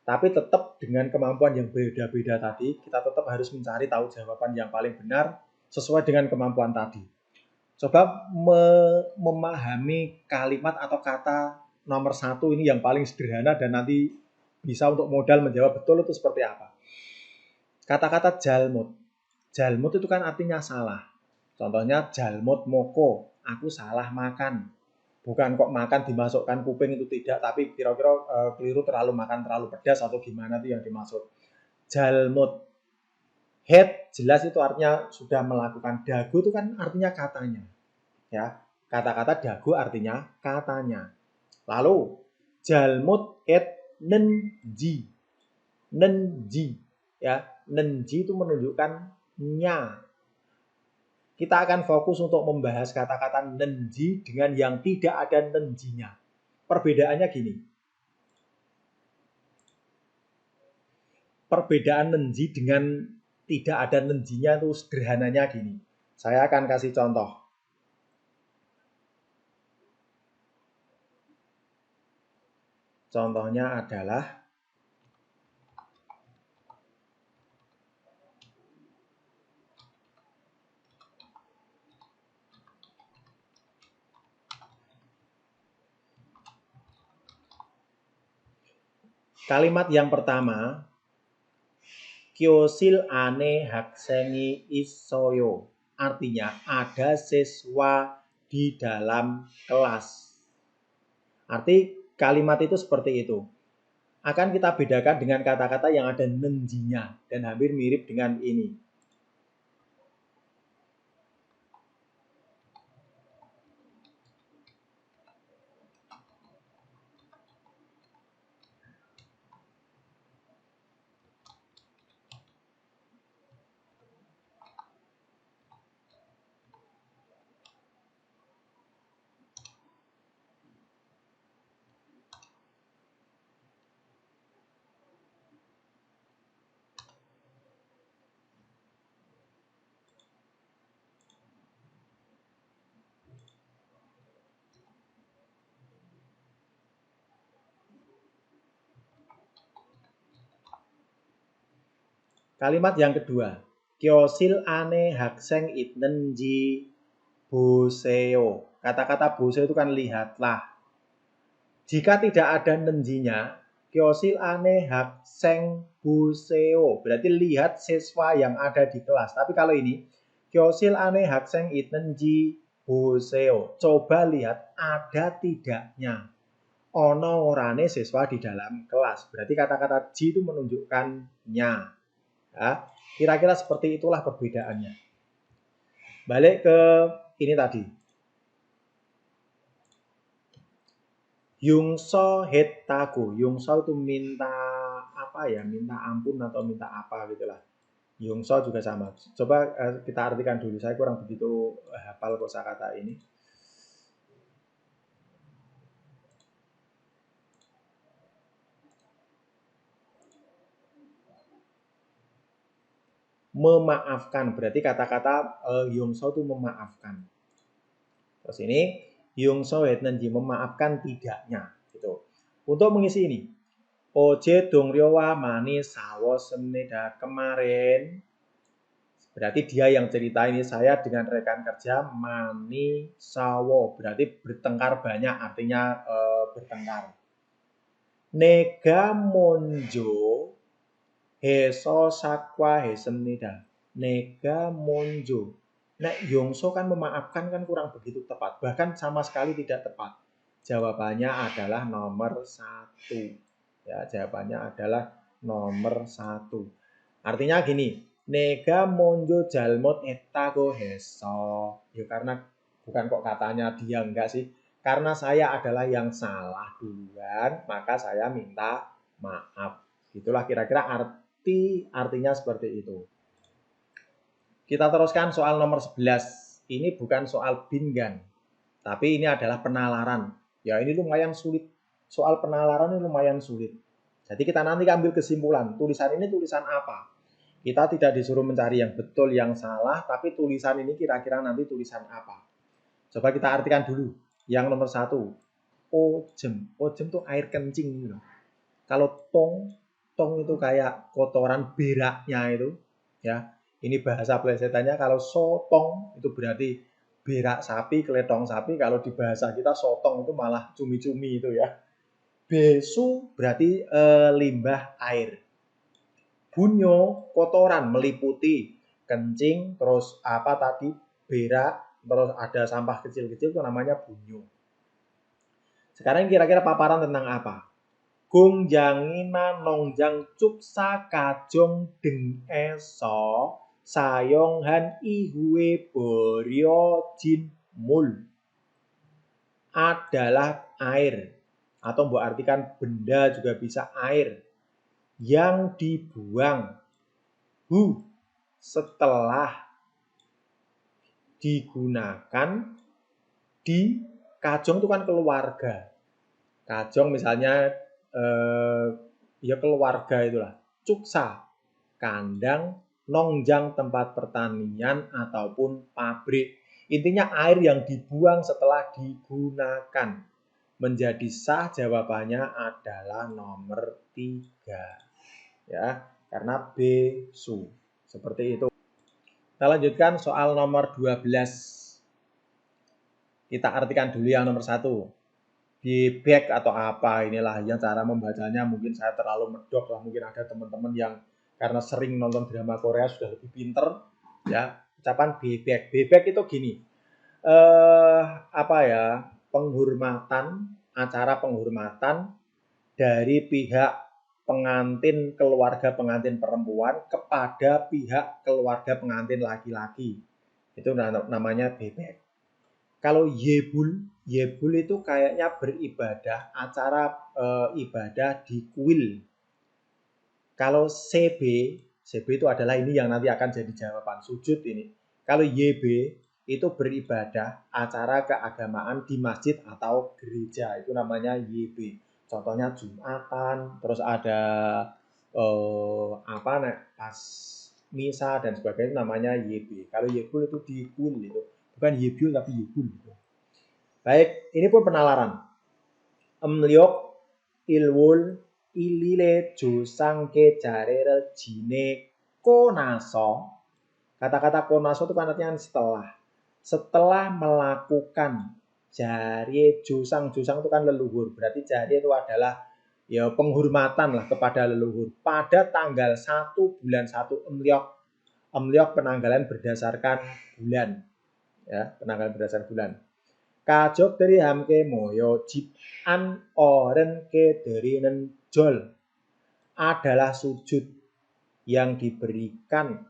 tapi tetap dengan kemampuan yang beda-beda tadi, kita tetap harus mencari tahu jawaban yang paling benar sesuai dengan kemampuan tadi. Coba memahami kalimat atau kata nomor 1 ini yang paling sederhana dan nanti bisa untuk modal menjawab betul itu seperti apa. Kata-kata jalmut. Jalmut itu kan artinya salah. Contohnya jalmut moko, aku salah makan. Bukan kok makan dimasukkan kuping itu tidak, tapi kira-kira keliru terlalu makan terlalu pedas atau gimana itu yang dimaksud. Jalmut. Head jelas itu artinya sudah melakukan. Dagu itu kan artinya katanya. Ya, kata-kata dagu artinya katanya. Lalu jalmut et nenji. Nenji ya, nenji itu menunjukkan nya. Kita akan fokus untuk membahas kata-kata nenji dengan yang tidak ada nenjinya. Perbedaannya gini. Perbedaan nenji dengan tidak ada nenjinya itu sederhananya gini. Saya akan kasih contoh. Contohnya adalah kalimat yang pertama, Kyosil ane haksengi isoyo. Artinya ada siswa di dalam kelas. Arti kalimat itu seperti itu. Akan kita bedakan dengan kata-kata yang ada nenjinya dan hampir mirip dengan ini. Kalimat yang kedua, Kyosil ane hakseng itnenji boseo. Kata-kata boseo itu kan lihatlah. Jika tidak ada nenjinya, Kyosil ane hakseng boseo. Berarti lihat siswa yang ada di kelas. Tapi kalau ini, Kyosil ane hakseng itnenji boseo. Coba lihat ada tidaknya. Ono orane siswa di dalam kelas. Berarti kata-kata ji itu menunjukkan nya. Ya, kira-kira seperti itulah perbedaannya. Balik ke ini tadi. Yungso hetaku. Yungso itu minta apa ya? Minta ampun atau minta apa gitulah. Yungso juga sama. Coba kita artikan dulu. Saya kurang begitu hafal kosakata ini. memaafkan. Berarti kata-kata Yongso itu memaafkan. Terus ini Yongso hetnenji memaafkan tidaknya gitu. Untuk mengisi ini Oje dongryowa mani sawo semneda kemarin. Berarti dia yang cerita ini, saya dengan rekan kerja mani sawo. Berarti bertengkar banyak, artinya bertengkar. Nega monjo heso sakwa hesemnida. Nega monjo. Nek Yongso kan memaafkan kan kurang begitu tepat. Bahkan sama sekali tidak tepat. Jawabannya adalah nomor 1. Ya, jawabannya adalah nomor 1. Artinya gini, nega monjo jalmot etago heso. Ya karena bukan kok katanya dia enggak sih. Karena saya adalah yang salah duluan, maka saya minta maaf. Itulah kira-kira artinya seperti itu. Kita teruskan soal nomor 11. Ini bukan soal bingan, tapi ini adalah penalaran. Ya ini lumayan sulit. Soal penalaran ini lumayan sulit. Jadi kita nanti ambil kesimpulan. Tulisan ini tulisan apa? Kita tidak disuruh mencari yang betul, yang salah, tapi tulisan ini kira-kira nanti tulisan apa? Coba kita artikan dulu. Yang nomor 1. Ojem. Ojem itu air kencing gitu. Kalau tong itu kayak kotoran beraknya itu, ya. Ini bahasa plesetannya. Kalau sotong itu berarti berak sapi, keletong sapi. Kalau di bahasa kita sotong itu malah cumi-cumi itu ya. Besu berarti limbah air. Bunyo kotoran meliputi kencing, terus apa tadi berak, terus ada sampah kecil-kecil itu namanya bunyo. Sekarang kira-kira paparan tentang apa? Gungjangina nongjang cuksa kajong deng eso sayonghan ihwe boryo jin mul adalah air, atau mbok artikan benda juga bisa air yang dibuang setelah digunakan di kajong itu kan keluarga. Kajong misalnya ya keluarga itulah. Cuksa, kandang, nongjang tempat pertanian ataupun pabrik. Intinya air yang dibuang setelah digunakan. Menjadi sah jawabannya adalah nomor 3. Ya, karena B su. Seperti itu. Kita lanjutkan soal nomor 12. Kita artikan dulu yang nomor 1. Bebek atau apa, inilah yang cara membacanya mungkin saya terlalu medok lah, mungkin ada teman-teman yang karena sering nonton drama Korea sudah lebih pinter ya. Ucapan bebek itu gini, apa ya, penghormatan, acara penghormatan dari pihak pengantin, keluarga pengantin perempuan kepada pihak keluarga pengantin laki-laki, itu namanya bebek. Kalau yebul itu kayaknya beribadah, acara ibadah di kuil. Kalau CB itu adalah ini yang nanti akan jadi jawaban, sujud ini. Kalau YB itu beribadah, acara keagamaan di masjid atau gereja, itu namanya YB. Contohnya Jumatan, terus ada apa pas misa dan sebagainya, namanya YB. Kalau yebul itu di kuil itu. Bukan yebul tapi yebul. Baik, ini pun penalaran. Emliok ilwul ilile jusangke jarere jine konaso. Kata-kata konaso itu kan artinya setelah. Setelah melakukan jari jusang itu kan leluhur. Berarti jari itu adalah ya penghormatan lah kepada leluhur. Pada tanggal 1 bulan 1 emliok. Emliok penanggalan berdasarkan bulan. Ya, penanggalan berdasarkan bulan. Kajok dari hamke moyo jib an oren ke dari nenjol adalah sujud yang diberikan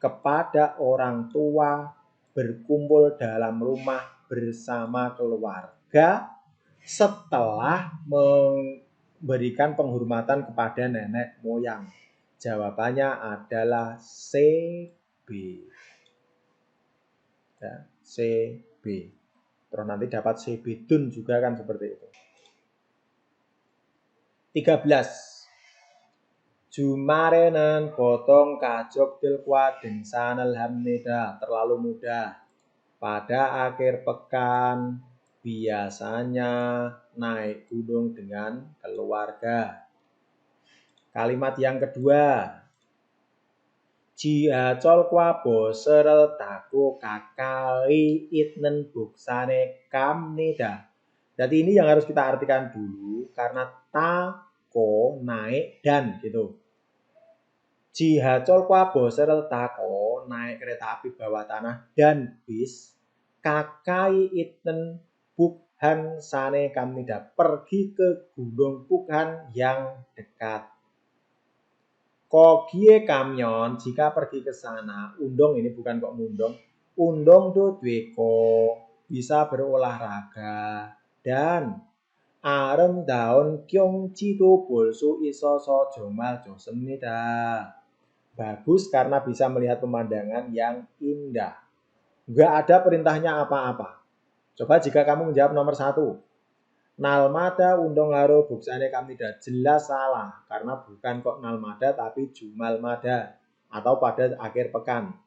kepada orang tua berkumpul dalam rumah bersama keluarga setelah memberikan penghormatan kepada nenek moyang. Jawabannya adalah CB. Ya, CB. Terus nanti dapat CB dun juga kan seperti itu. 13. Jumarenan potong kajok tilkwa dengsanel hamnida terlalu mudah. Pada akhir pekan biasanya naik gunung dengan keluarga. Kalimat yang kedua. Jiacol kwa boserel taku kakai itnen buksane kamnida. Jadi ini yang harus kita artikan dulu karena tako naik dan gitu. Jihacol kwa boserel tako naik kereta api bawah tanah dan bis kakai itnen bukhan sane kamnida pergi ke Gunung Bukhan yang dekat. Kogie kamyon jika pergi ke sana, undong ini bukan kok mundong, undong do dweko bisa berolahraga dan arem daun kyongji do bolsu iso so jomal josemnida. Bagus karena bisa melihat pemandangan yang indah. Enggak ada perintahnya apa-apa. Coba jika kamu menjawab nomor 1. Nalmada undong haro buksane kamnida. Jelas salah karena bukan kok nalmada tapi jumalmada atau pada akhir pekan.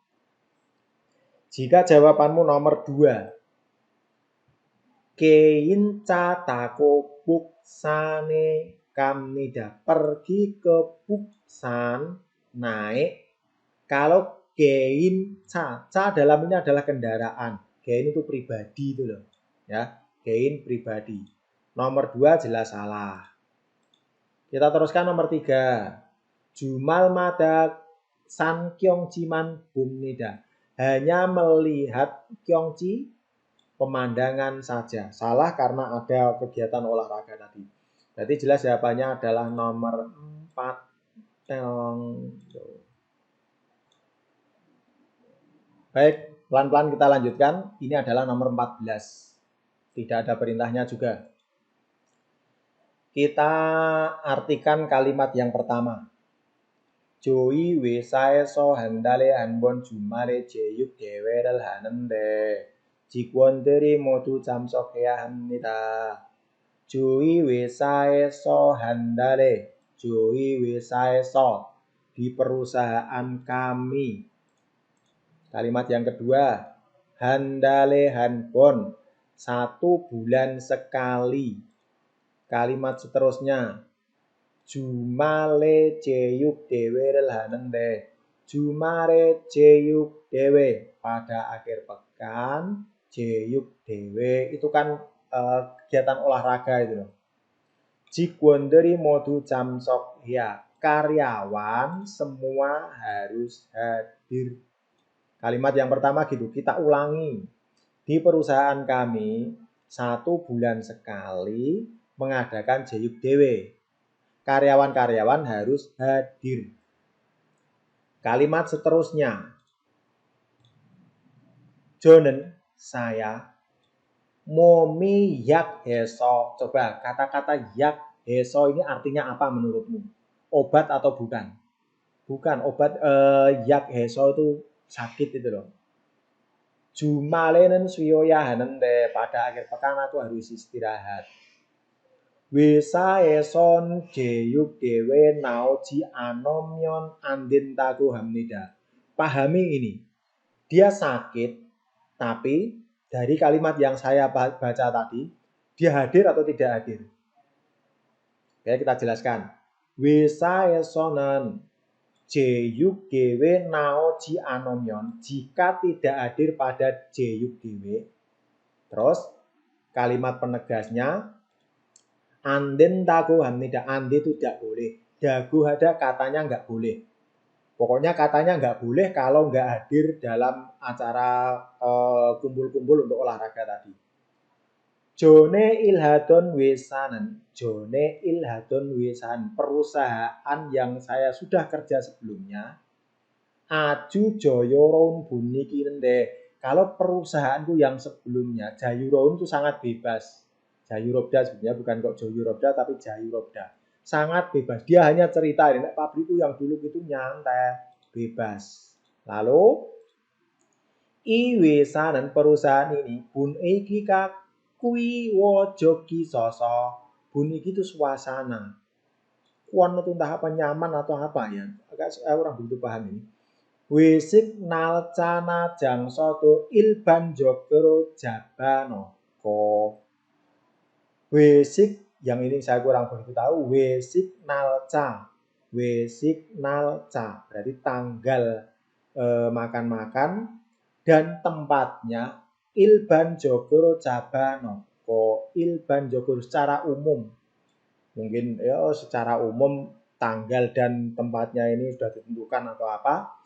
Jika jawabanmu nomor 2. Keinca tako buksane kamnida. Pergi ke Buksan naik. Kalau keinca, ca dalam ini adalah kendaraan. Kein itu pribadi itu loh. Ya, kein pribadi. Nomor 2 jelas salah. Kita teruskan nomor 3. Jumal mada san kyongjiman bumnida. Hanya melihat kyongji pemandangan saja. Salah karena ada kegiatan olahraga tadi. Jadi jelas jawabannya adalah nomor 4. Baik, pelan-pelan kita lanjutkan. Ini adalah nomor 14. Tidak ada perintahnya juga. Kita artikan kalimat yang pertama. Joi wesae so handale hanbon jumare jeyuk dewerel hanemde. 직원들이 모두 참석해야 합니다. Joi wesae so handale. Joi wesae so. Di perusahaan kami. Kalimat yang kedua. Handale hanbon. 1 bulan sekali. Kalimat seterusnya. Jumale jeyuk dewerel hanemde. Jumare jeyuk dewe. Pada akhir pekan, jeyuk dewe. Itu kan kegiatan olahraga itu loh. Jigwonderi modu jamsok. Ya, karyawan semua harus hadir. Kalimat yang pertama gitu, kita ulangi. Di perusahaan kami, 1 bulan sekali mengadakan jeyuk dewe. Karyawan-karyawan harus hadir. Kalimat seterusnya. Jonen, saya. Momi yak heso. Coba kata-kata yak heso ini artinya apa menurutmu? Obat atau bukan? Bukan, obat yak heso itu sakit itu loh. Jumalenen suyoya hanende. Pada akhir pekan aku harus istirahat. Wesae son jeyuk dewe naoji anomyon andin taku hamnida. Pahami ini. Dia sakit, tapi dari kalimat yang saya baca tadi, dia hadir atau tidak hadir? Oke, kita jelaskan. Wesae sonen jeyuk dewe naoji anomyon. Jika tidak hadir pada jeyuk dewe, terus kalimat penegasnya, andin taku hamnida. Andi itu tidak boleh. Dagu ada katanya nggak boleh. Pokoknya katanya nggak boleh kalau nggak hadir dalam acara kumpul-kumpul untuk olahraga tadi. Jone ilhadon wesanen. Jone ilhadon wesan. Perusahaan yang saya sudah kerja sebelumnya. Aju joyoron buniki nende. Kalau perusahaanku yang sebelumnya, Jayuron itu sangat bebas. Jayurobda sebenarnya bukan kok Joyurobda tapi Jayurobda. Sangat bebas. Dia hanya cerita, nek pabrikku yang dulu itu nyantai, bebas. Lalu iwesanen perusahaan ini bun iki kui wojoki soso. Bun iki itu suasana. kuon itu entah apa, nyaman atau apa ya. Agak orang begitu paham ini. Wisik nalcana jangsoto ilban jogoro jabanoko. Wisik, yang ini saya kurang begitu tahu. Wisik nalca. Wisik nalca. Berarti tanggal makan-makan dan tempatnya ilban jogoro jabanoko. Ilban jogoro secara umum. Mungkin ya secara umum tanggal dan tempatnya ini sudah ditentukan atau apa.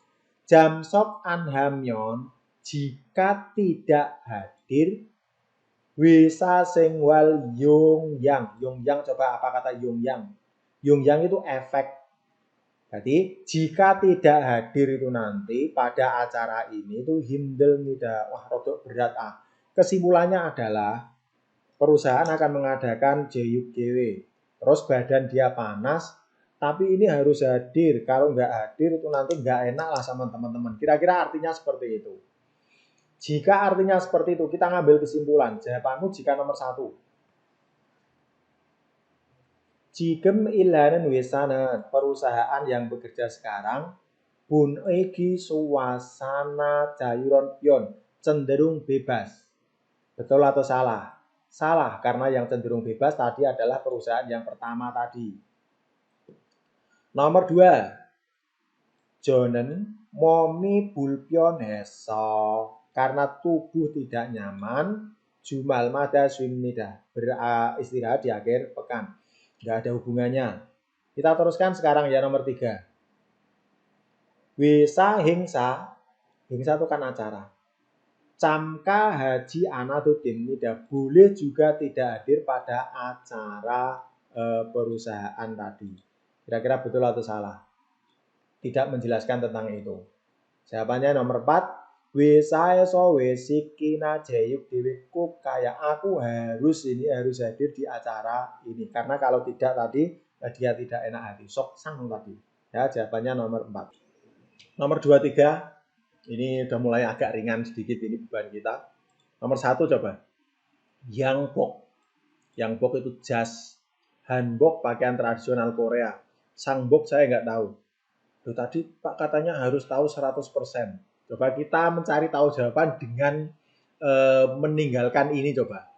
Jamsok anhamyon jika tidak hadir wisa sengwal yung yang. Yung yang, coba apa kata yung yang? Yung yang itu efek. Jadi jika tidak hadir itu nanti pada acara ini itu himdel nida. Wah, rodok berat ah. Kesimpulannya adalah perusahaan akan mengadakan jeyuk dewe. Terus badan dia panas, tapi ini harus hadir. Kalau nggak hadir itu nanti nggak enak lah sama teman-teman. Kira-kira artinya seperti itu. Jika artinya seperti itu, kita ngambil kesimpulan. Jawabanmu jika nomor 1. Jigem ilanen wisana, perusahaan yang bekerja sekarang, bun egi suasana jayuron pion, cenderung bebas. Betul atau salah? Salah, karena yang cenderung bebas tadi adalah perusahaan yang pertama tadi. Nomor 2. Jonen momi bulpion heso. Karena tubuh tidak nyaman, jumal mada swimnida. Beristirahat di akhir pekan. Nggak ada hubungannya. Kita teruskan sekarang ya nomor 3. Wisa hingsa. Hingsa itu kan acara. Camka haji anaduddin tidak boleh juga tidak hadir pada acara perusahaan tadi. Kira-kira betul atau salah? Tidak menjelaskan tentang itu. Jawabannya nomor 4. Wisaya so wesikina jayuk deweku, kayak aku harus hadir di acara ini. Karena kalau tidak tadi dia tidak enak hati. Sok sang tadi. Ya, jawabannya nomor 4. Nomor 2, 3. Ini udah mulai agak ringan sedikit ini beban kita. Nomor 1 coba. Yangbok. Yangbok itu jas. Hanbok pakaian tradisional Korea. Sangbok saya nggak tahu. Loh, tadi Pak katanya harus tahu 100%. Coba kita mencari tahu jawaban dengan meninggalkan ini coba.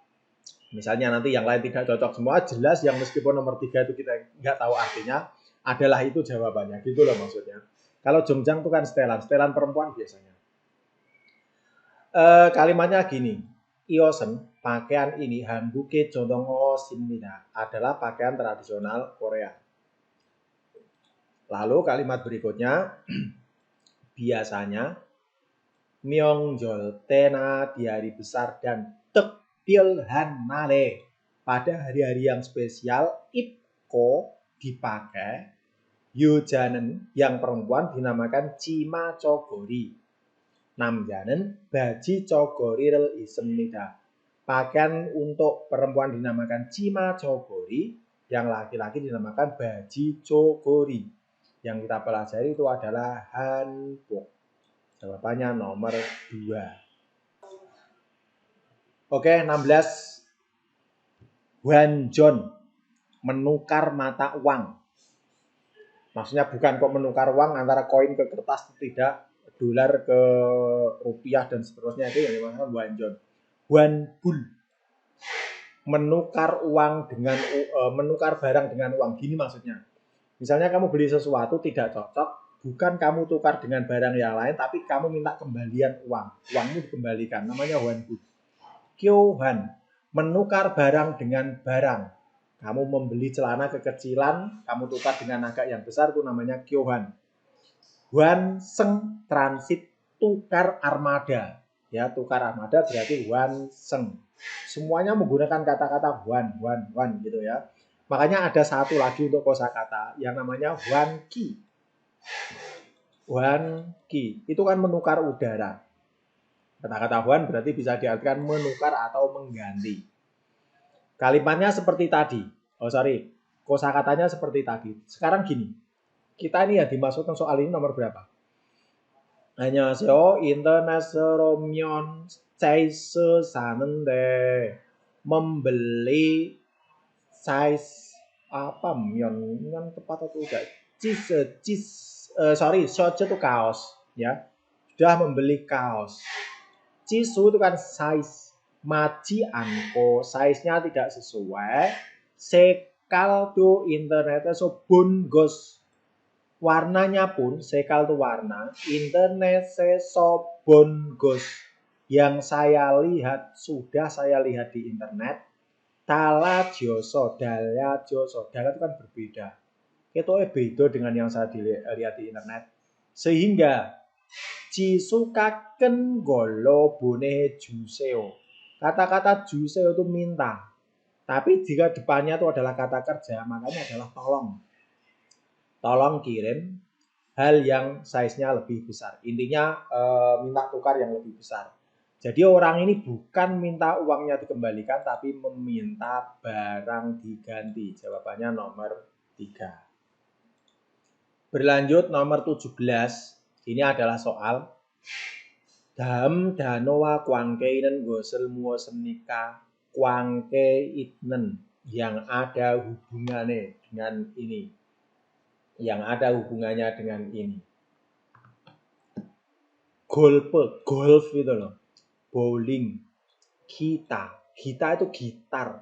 Misalnya nanti yang lain tidak cocok semua, jelas yang meskipun nomor 3 itu kita nggak tahu artinya, adalah itu jawabannya. Gitu loh maksudnya. Kalau jongjang itu kan setelan perempuan biasanya. Kalimatnya gini, Iosen, pakaian ini hanbuke jodongo sinmina, adalah pakaian tradisional Korea. Lalu kalimat berikutnya, biasanya Myeongjol tena di hari besar dan tekpil hanmale pada hari-hari yang spesial ipko dipakai, yujanen yang perempuan dinamakan cima cogori, namjanen baji cogori rel ismnida. Pakaian untuk perempuan dinamakan cima cogori, yang laki-laki dinamakan baji cogori. Yang kita pelajari itu adalah hanbok. Jawabannya nomor 2. Oke, 16. Wanjon, menukar mata uang. Maksudnya bukan kok menukar uang antara koin ke kertas, tidak, dolar ke rupiah dan seterusnya, itu yang dimaksud wanjon. Wanbul, menukar uang dengan menukar barang dengan uang. Gini maksudnya. Misalnya kamu beli sesuatu tidak cocok, bukan kamu tukar dengan barang yang lain, tapi kamu minta kembalian uang. Uangmu dikembalikan, namanya wanbul. Kyohan, menukar barang dengan barang. Kamu membeli celana kekecilan, kamu tukar dengan agak yang besar, itu namanya kyohan. Wanseng, transit, tukar armada. Ya, tukar armada berarti wanseng. Semuanya menggunakan kata-kata wan gitu ya. Makanya ada satu lagi untuk kosakata yang namanya wanki. Wanki itu kan menukar udara. Kata-kata wan berarti bisa diartikan menukar atau mengganti. Kalimatnya seperti tadi. Kosakatanya seperti tadi. Sekarang gini. Kita ini ya dimasukkan soal ini nomor berapa? 안녕하세요. 인터넷으로면 사이즈 사는데 membeli size apa myon yang tepat atau tidak? Shorts itu kaos ya. Sudah membeli kaos. Cisu itu kan size. Maji anko size-nya tidak sesuai. Sekal tuh internetnya so bun gos. Warnanya pun sekal tuh warna. Internet so bun gos. Yang saya lihat sudah saya lihat di internet. Tala joso, dala joso. Dala itu kan berbeda. Itu beda dengan yang saya lihat di internet. Sehingga jisukaken golo bone juseo. Kata-kata juseo itu minta. Tapi jika depannya itu adalah kata kerja, makanya adalah tolong. Tolong kirim hal yang size-nya lebih besar. Intinya minta tukar yang lebih besar. Jadi orang ini bukan minta uangnya dikembalikan, tapi meminta barang diganti. Jawabannya nomor 3. Berlanjut nomor 17. Ini adalah soal. Dam danowa kwangkeinen gosel muosenika kwangke itnen. Yang ada hubungannya dengan ini. Yang ada hubungannya dengan ini. Golf itu loh. Bowling, kita itu gitar,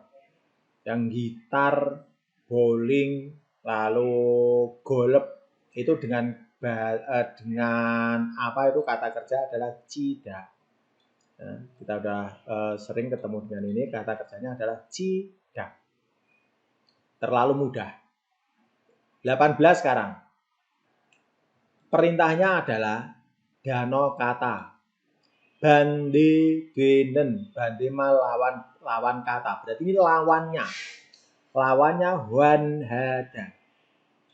yang gitar, bowling, lalu golf itu dengan apa itu kata kerja adalah cida. Nah, kita udah sering ketemu dengan ini, kata kerjanya adalah cida. Terlalu mudah. 18 sekarang. Perintahnya adalah dano kata. Bande benen, bande lawan kata. Berarti ini lawannya. Lawannya wanhada.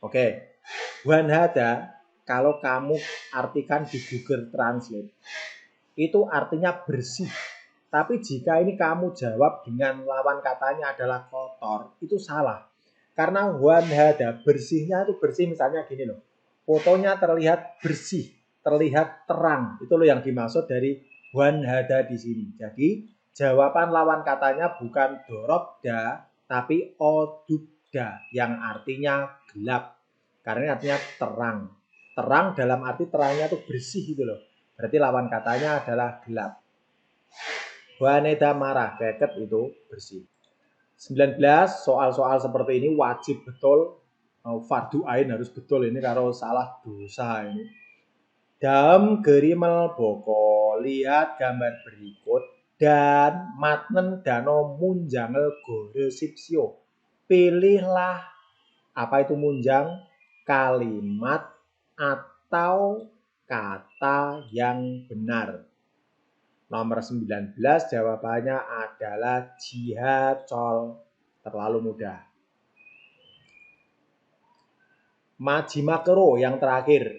Oke. Wanhada kalau kamu artikan di Google Translate itu artinya bersih. Tapi jika ini kamu jawab dengan lawan katanya adalah kotor, itu salah. Karena wanhada bersihnya itu bersih misalnya gini loh. Fotonya terlihat bersih, terlihat terang. Itu loh yang dimaksud dari wanhada di sini. Jadi jawaban lawan katanya bukan dorobda, tapi odubda yang artinya gelap. Karena ini artinya terang. Terang dalam arti terangnya itu bersih gitu loh. Berarti lawan katanya adalah gelap. Waneda marah, keket itu bersih. 19 soal-soal seperti ini wajib betul. Fardu ain harus betul ini kalau salah dosa ini. Dalam gerimel boko, lihat gambar berikut dan matnen dano munjangel gore sipsio. Pilihlah apa itu munjang, kalimat atau kata yang benar. Nomor 19 jawabannya adalah jihacol. Terlalu mudah. Majimakero yang terakhir.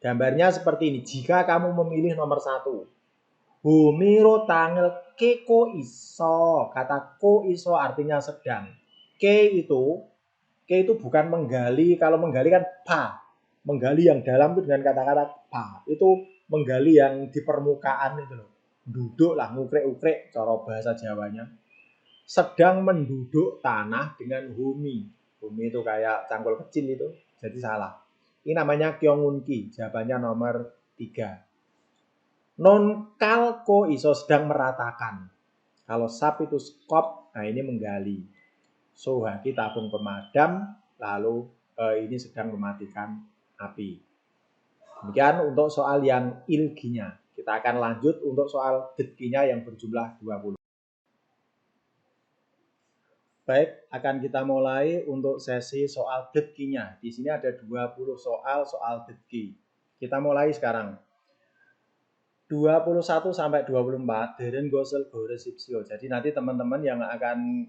Gambarnya seperti ini. Jika kamu memilih nomor 1. Bumiro tangel keko iso. Kata ko iso artinya sedang. Ke itu bukan menggali. Kalau menggali kan pa. Menggali yang dalam itu dengan kata-kata pa. Itu menggali yang di permukaan itu loh. Duduk lah, ngukrek-ukrek cara bahasa Jawanya. Sedang menduduk tanah dengan humi. Humi itu kayak cangkul kecil itu. Jadi salah. Ini namanya kyongunki. Jawabannya nomor 3. Non kalko iso sedang meratakan. Kalau sap itu skop, nah ini menggali. Sohaki tabung pemadam, lalu ini sedang mematikan api. Demikian untuk soal yang ilginya. Kita akan lanjut untuk soal detkinya yang berjumlah 20. Baik, akan kita mulai untuk sesi soal detkinya. Di sini ada 20 soal detki. Kita mulai sekarang. 21 sampai 24 deren gosel gore sipsio. Jadi nanti teman-teman yang akan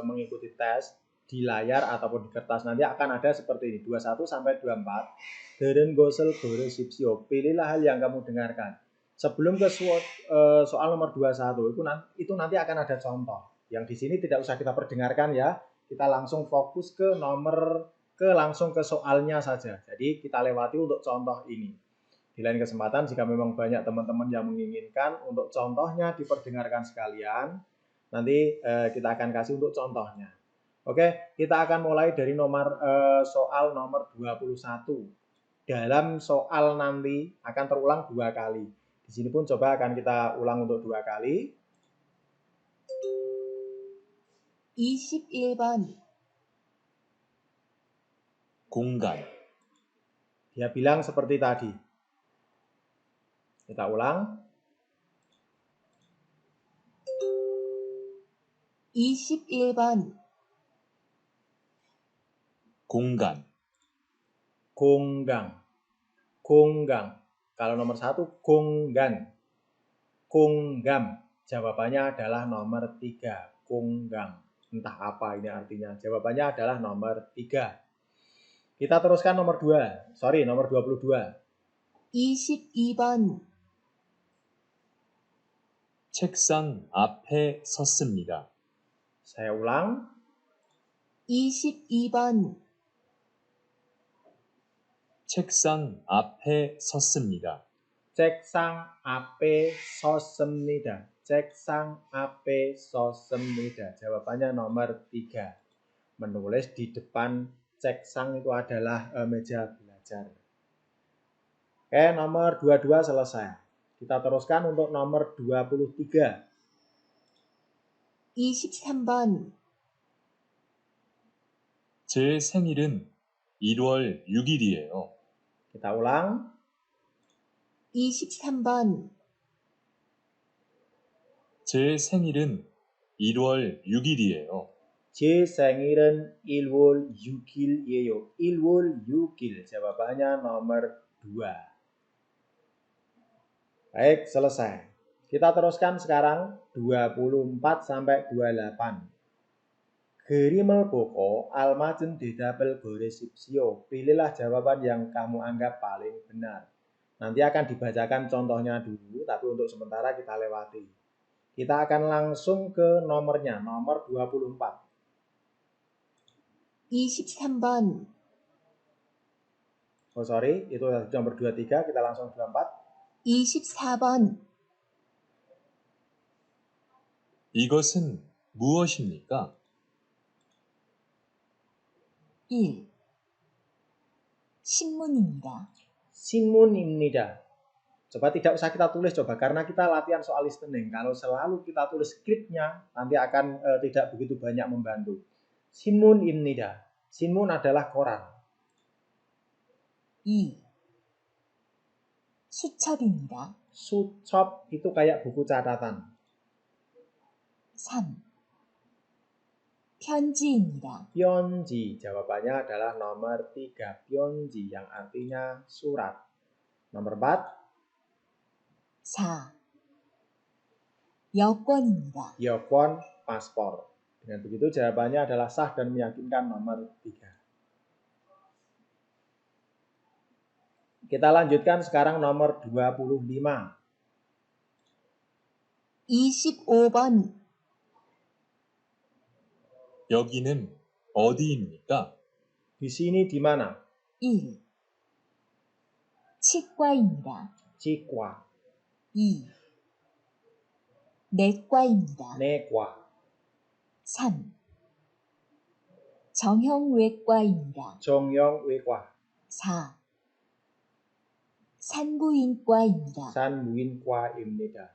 mengikuti tes di layar ataupun di kertas nanti akan ada seperti ini. 21 sampai 24 deren gosel gore sipsio. Pilihlah hal yang kamu dengarkan. Sebelum ke soal nomor 21 itu nanti akan ada contoh. Yang di sini tidak usah kita perdengarkan ya. Kita langsung fokus ke langsung ke soalnya saja. Jadi kita lewati untuk contoh ini. Di lain kesempatan jika memang banyak teman-teman yang menginginkan untuk contohnya diperdengarkan sekalian, nanti kita akan kasih untuk contohnya. Oke, kita akan mulai dari soal nomor 21. Dalam soal nanti akan terulang 2 kali. Di sini pun coba akan kita ulang untuk 2 kali. 21번 공간, Dia bilang seperti tadi. Kita ulang. 21번 공간, Gonggang. Gonggang. Kalau nomor 1, gonggan. Gonggam. Jawabannya adalah nomor 3. Gonggang. Entah apa ini artinya. Jawabannya adalah nomor 3. Kita teruskan nomor 2. Sorry, nomor 22. 22번 책상 앞에 섰습니다. Saya ulang. 22번 책상 앞에 섰습니다. 책상 앞에 섰습니다. 책상 앞에 섰습니다. Jawabannya nomor 3. Menulis di depan ceksang itu adalah meja belajar. Oke, nomor 22 selesai. Kita teruskan untuk nomor 23. 23번 제 생일은 1월 6일이에요. Kita ulang. 23번 제 생일은 1월 6일이에요. 제 생일은 1월 6일이에요. 1월 6일. Jawabannya nomor 2. Baik, selesai. Kita teruskan sekarang 24 sampai 28. 그림을 보고 알맞은 대답을 고르십시오. Pilihlah jawaban yang kamu anggap paling benar. Nanti akan dibacakan contohnya dulu, tapi untuk sementara kita lewati. Kita akan langsung ke nomornya, nomor 24. 23번 Oh sorry, itu nomor 23, kita langsung 24. 24번 이것은 무엇입니까? 1. 신문입니다. Sinmunimnida. Coba tidak usah kita tulis coba, karena kita latihan soal listening. Kalau selalu kita tulis skripnya, nanti akan tidak begitu banyak membantu. Sinmunimnida. Sinmun adalah koran. 2. 수첩입니다. Sucop itu kayak buku catatan. 3. 편지입니다. Pyonji, jawabannya adalah nomor 3. Pyonji yang artinya surat. Nomor 4. 4. 여권입니다. Yokon, paspor. Dengan begitu jawabannya adalah sah dan meyakinkan nomor 3. Kita lanjutkan sekarang nomor 25. 25번 여기는 어디입니까? Di sini di mana? 1. 치과입니다. Cikwa, 2. 내과입니다. Nekwa, 3. 정형외과입니다. Jongyong Wekwa, 4. 산부인과입니다. Sanbuinkwa Imnida.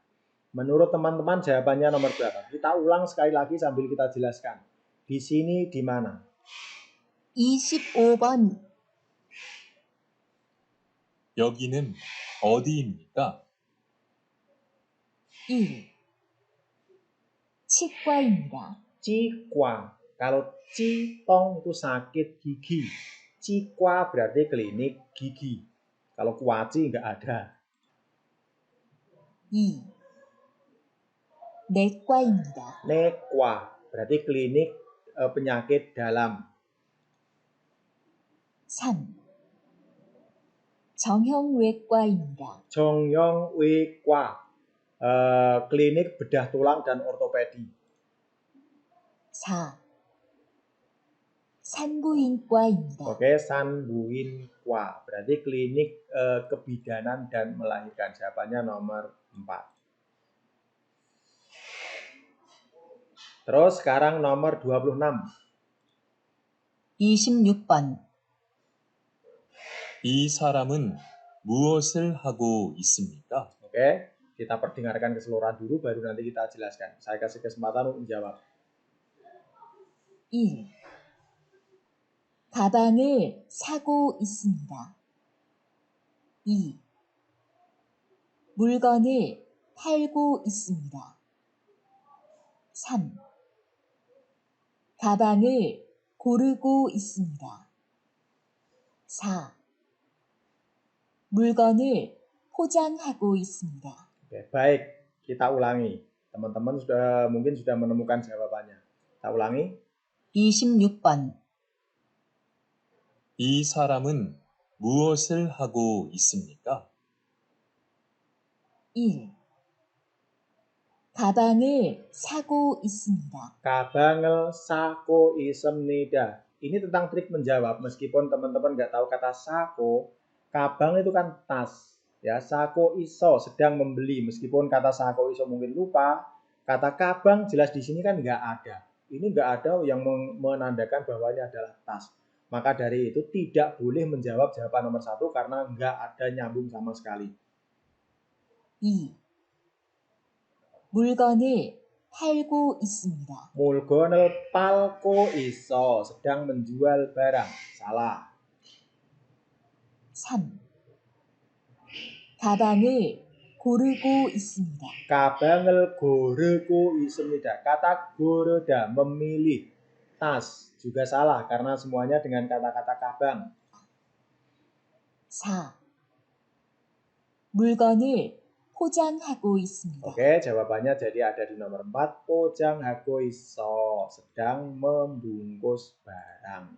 Menurut teman-teman jawabannya nomor berapa? Kita ulang sekali lagi sambil kita jelaskan. Di sini di mana? 25번 여기는 어디입니까? 1. 치과입니다. Cikwa. Kalau citong itu sakit gigi. Cikwa berarti klinik gigi. Kalau kuaci nggak ada. 2. 내과입니다. Nekwa berarti klinik penyakit dalam. 3. 정형외과입니다. Jongyong Wekwa, klinik bedah tulang dan ortopedi. 4. 산부인과입니다. Oke, Sanbuinkwa berarti klinik kebidanan dan melahirkan. Jawabannya nomor 4. Terus sekarang nomor 26. 26번, 이 사람은 무엇을 하고 있습니까? Oke, kita perdengarkan keseluruhan dulu baru nanti kita jelaskan. Saya kasih kesempatan untuk menjawab. 1. 가방을 사고 있습니다. 2. 물건을 팔고 있습니다. 3. 가방을 고르고 있습니다. 4. 물건을 포장하고 있습니다. Oke, baik, kita ulangi. Teman-teman mungkin sudah menemukan jawabannya. Kita ulangi. 26번, 이 사람은 무엇을 하고 있습니까? 1. 가방을 사고 있습니다. Kabangel sako ismnida. Ini tentang trik menjawab. Meskipun teman-teman nggak tahu kata sako, kabang itu kan tas. Ya, sako iso sedang membeli. Meskipun kata sako iso mungkin lupa, kata kabang jelas di sini kan nggak ada. Ini nggak ada yang menandakan bahwa ini adalah tas. Maka dari itu tidak boleh menjawab jawaban nomor 1 karena nggak ada nyambung sama sekali. 2. 물건을 팔고 있습니다. Mulgonel palko iso sedang menjual barang. Salah. 3. 가방을 고르고 있습니다. Kabangel goreku ismida. Kata goroda memilih tas juga salah karena semuanya dengan kata-kata kabang. 4. 물건을 포장하고 있습니다. Oke, jawabannya jadi ada di nomor 4. Pojang hago iso sedang membungkus barang.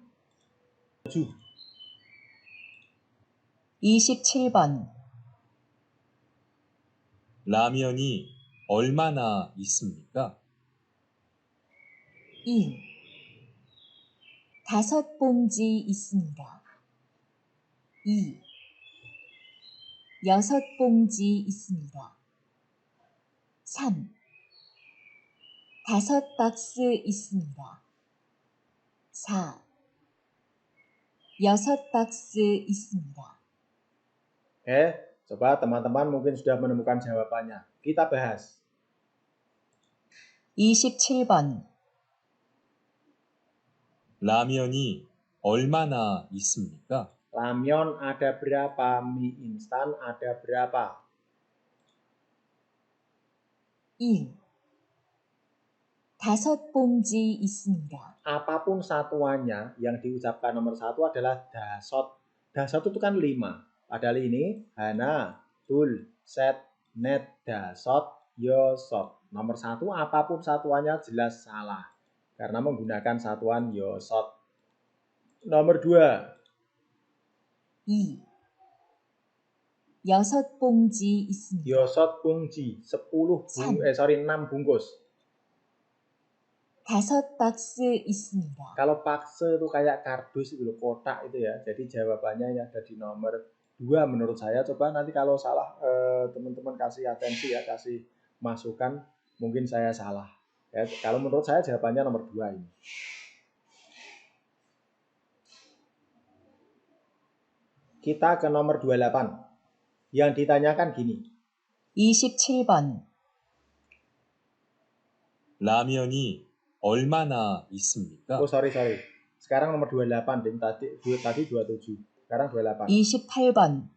27번, 라면이 얼마나 있습니까? 1. 5봉지 있습니다. 2. 6봉지 있습니다. 3. 5박스 있습니다. 4. 6박스 있습니다. Coba teman-teman mungkin sudah menemukan jawabannya. Kita bahas. 27번, 라면이 얼마나 있습니까? Ramyeon ada berapa? Mie instan ada berapa? 1. 5봉지 있습니다. Apapun satuannya yang diucapkan nomor 1 adalah dasot. Dasot itu kan 5. Padahal ini hana, tul, set, net, dasot, yosot. Nomor 1 apapun satuannya jelas salah. Karena menggunakan satuan yosot. Nomor 2. 2. 6봉지 있습니다. Yosot bungji 6 bungkus. 5박스 있습니다. Kalau pakse itu kayak kardus itu loh, kotak itu ya. Jadi jawabannya yang ada di nomor 2 menurut saya. Coba nanti kalau salah teman-teman kasih atensi ya, kasih masukan. Mungkin saya salah. Ya, kalau menurut saya jawabannya nomor 2 ini. Kita ke nomor 28. Yang ditanyakan gini. 27번, 라면이 얼마나 있습니까? Oh sorry. Sekarang nomor 28, Ding. Tadi 27. Sekarang 28. 28번,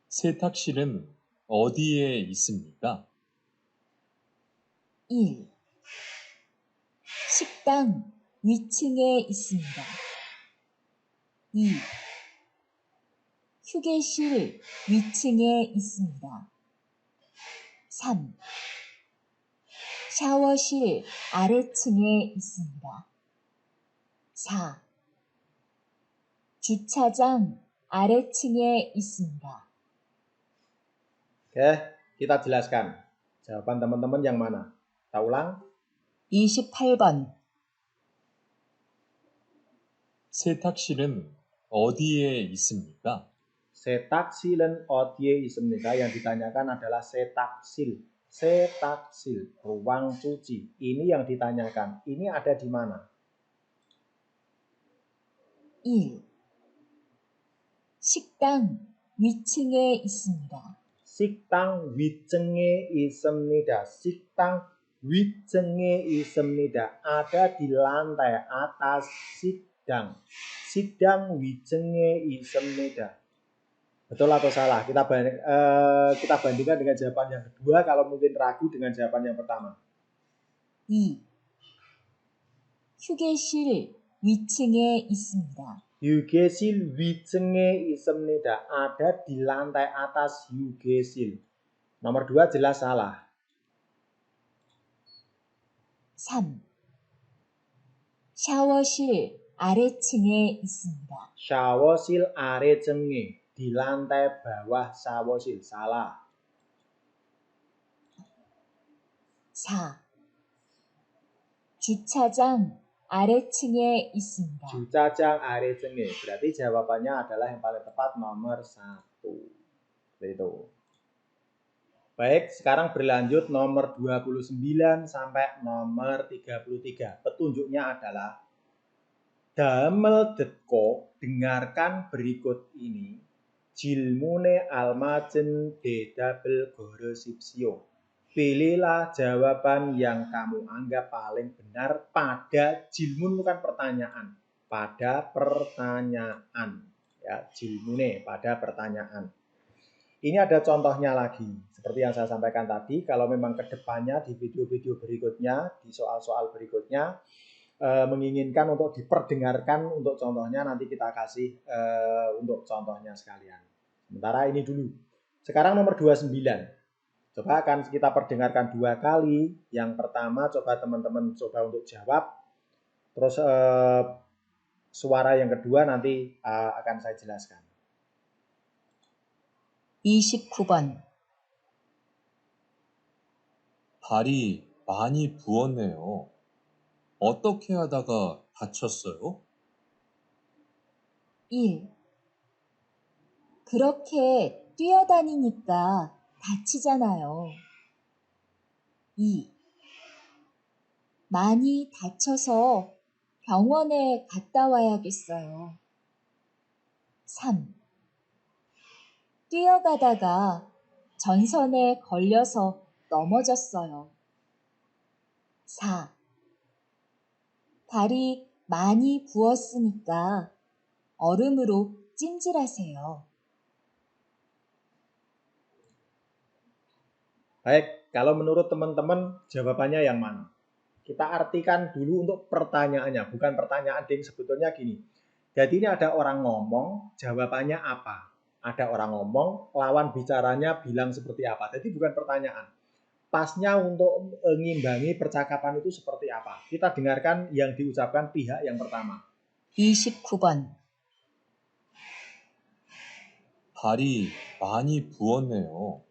세탁실은 어디에 있습니까? 1. 식당 위층에 있습니다. 2. 휴게실 위층에 있습니다. 3. 샤워실 아래층에 있습니다. 4. 주차장 아래층에 있습니다. Oke, kita jelaskan. Jawaban teman-teman yang mana? Kita ulang. 28번, 세탁실은 어디에 있습니까? Setaksilен odie ismnika. Yang ditanyakan adalah setaksil. Setaksil, ruang cuci. Ini yang ditanyakan. Ini ada di mana? 1. 식당 위층에 있습니다. 식당 위층에 있습니다. 식당 위층에 있습니다. Ada di lantai atas sidang. Sidang 위층에 있습니다. Betul atau salah? Kita bandingkan dengan jawaban yang kedua kalau mungkin ragu dengan jawaban yang pertama. 2. 휴게실 위층에 있습니다. 휴게실 위층에 있습니다. Ada di lantai atas 휴게실. Nomor 2 jelas salah. 3. 샤워실 아래층에 있습니다. 샤워실 아래층에 di lantai bawah 샤워실. Salah. 4. 주차장 아래층에 있습니다. 주차장 아래층에. Berarti jawabannya adalah yang paling tepat nomor 1. Seperti itu. Baik, sekarang berlanjut nomor 29 sampai nomor 33. Petunjuknya adalah damel detko, dengarkan berikut ini. Jilmune almajen dedabel gorosipsio. Pilihlah jawaban yang kamu anggap paling benar pada jilmun, bukan pertanyaan. Pada pertanyaan. Ya, jilmune pada pertanyaan. Ini ada contohnya lagi. Seperti yang saya sampaikan tadi, kalau memang kedepannya di video-video berikutnya, di soal-soal berikutnya, menginginkan untuk diperdengarkan untuk contohnya, nanti kita kasih untuk contohnya sekalian. Sementara ini dulu. Sekarang nomor 29. Coba akan kita perdengarkan 2 kali. Yang pertama coba teman-teman coba untuk jawab. Terus suara yang kedua nanti akan saya jelaskan. 29번. 발이 많이 부었네요. 어떻게 하다가 다쳤어요? 1. 그렇게 뛰어다니니까 다치잖아요. 2. 많이 다쳐서 병원에 갔다 와야겠어요. 3. 뛰어가다가 전선에 걸려서 넘어졌어요. 4. 발이 많이 부었으니까 얼음으로 찜질하세요. Baik, kalau menurut teman-teman jawabannya yang mana? Kita artikan dulu untuk pertanyaannya, bukan pertanyaan ding, sebetulnya gini. Jadi ini ada orang ngomong, jawabannya apa? Ada orang ngomong, lawan bicaranya bilang seperti apa. Jadi bukan pertanyaan. Pasnya untuk ngimbangi percakapan itu seperti apa? Kita dengarkan yang diucapkan pihak yang pertama. 29번. 발이 많이 부었네요.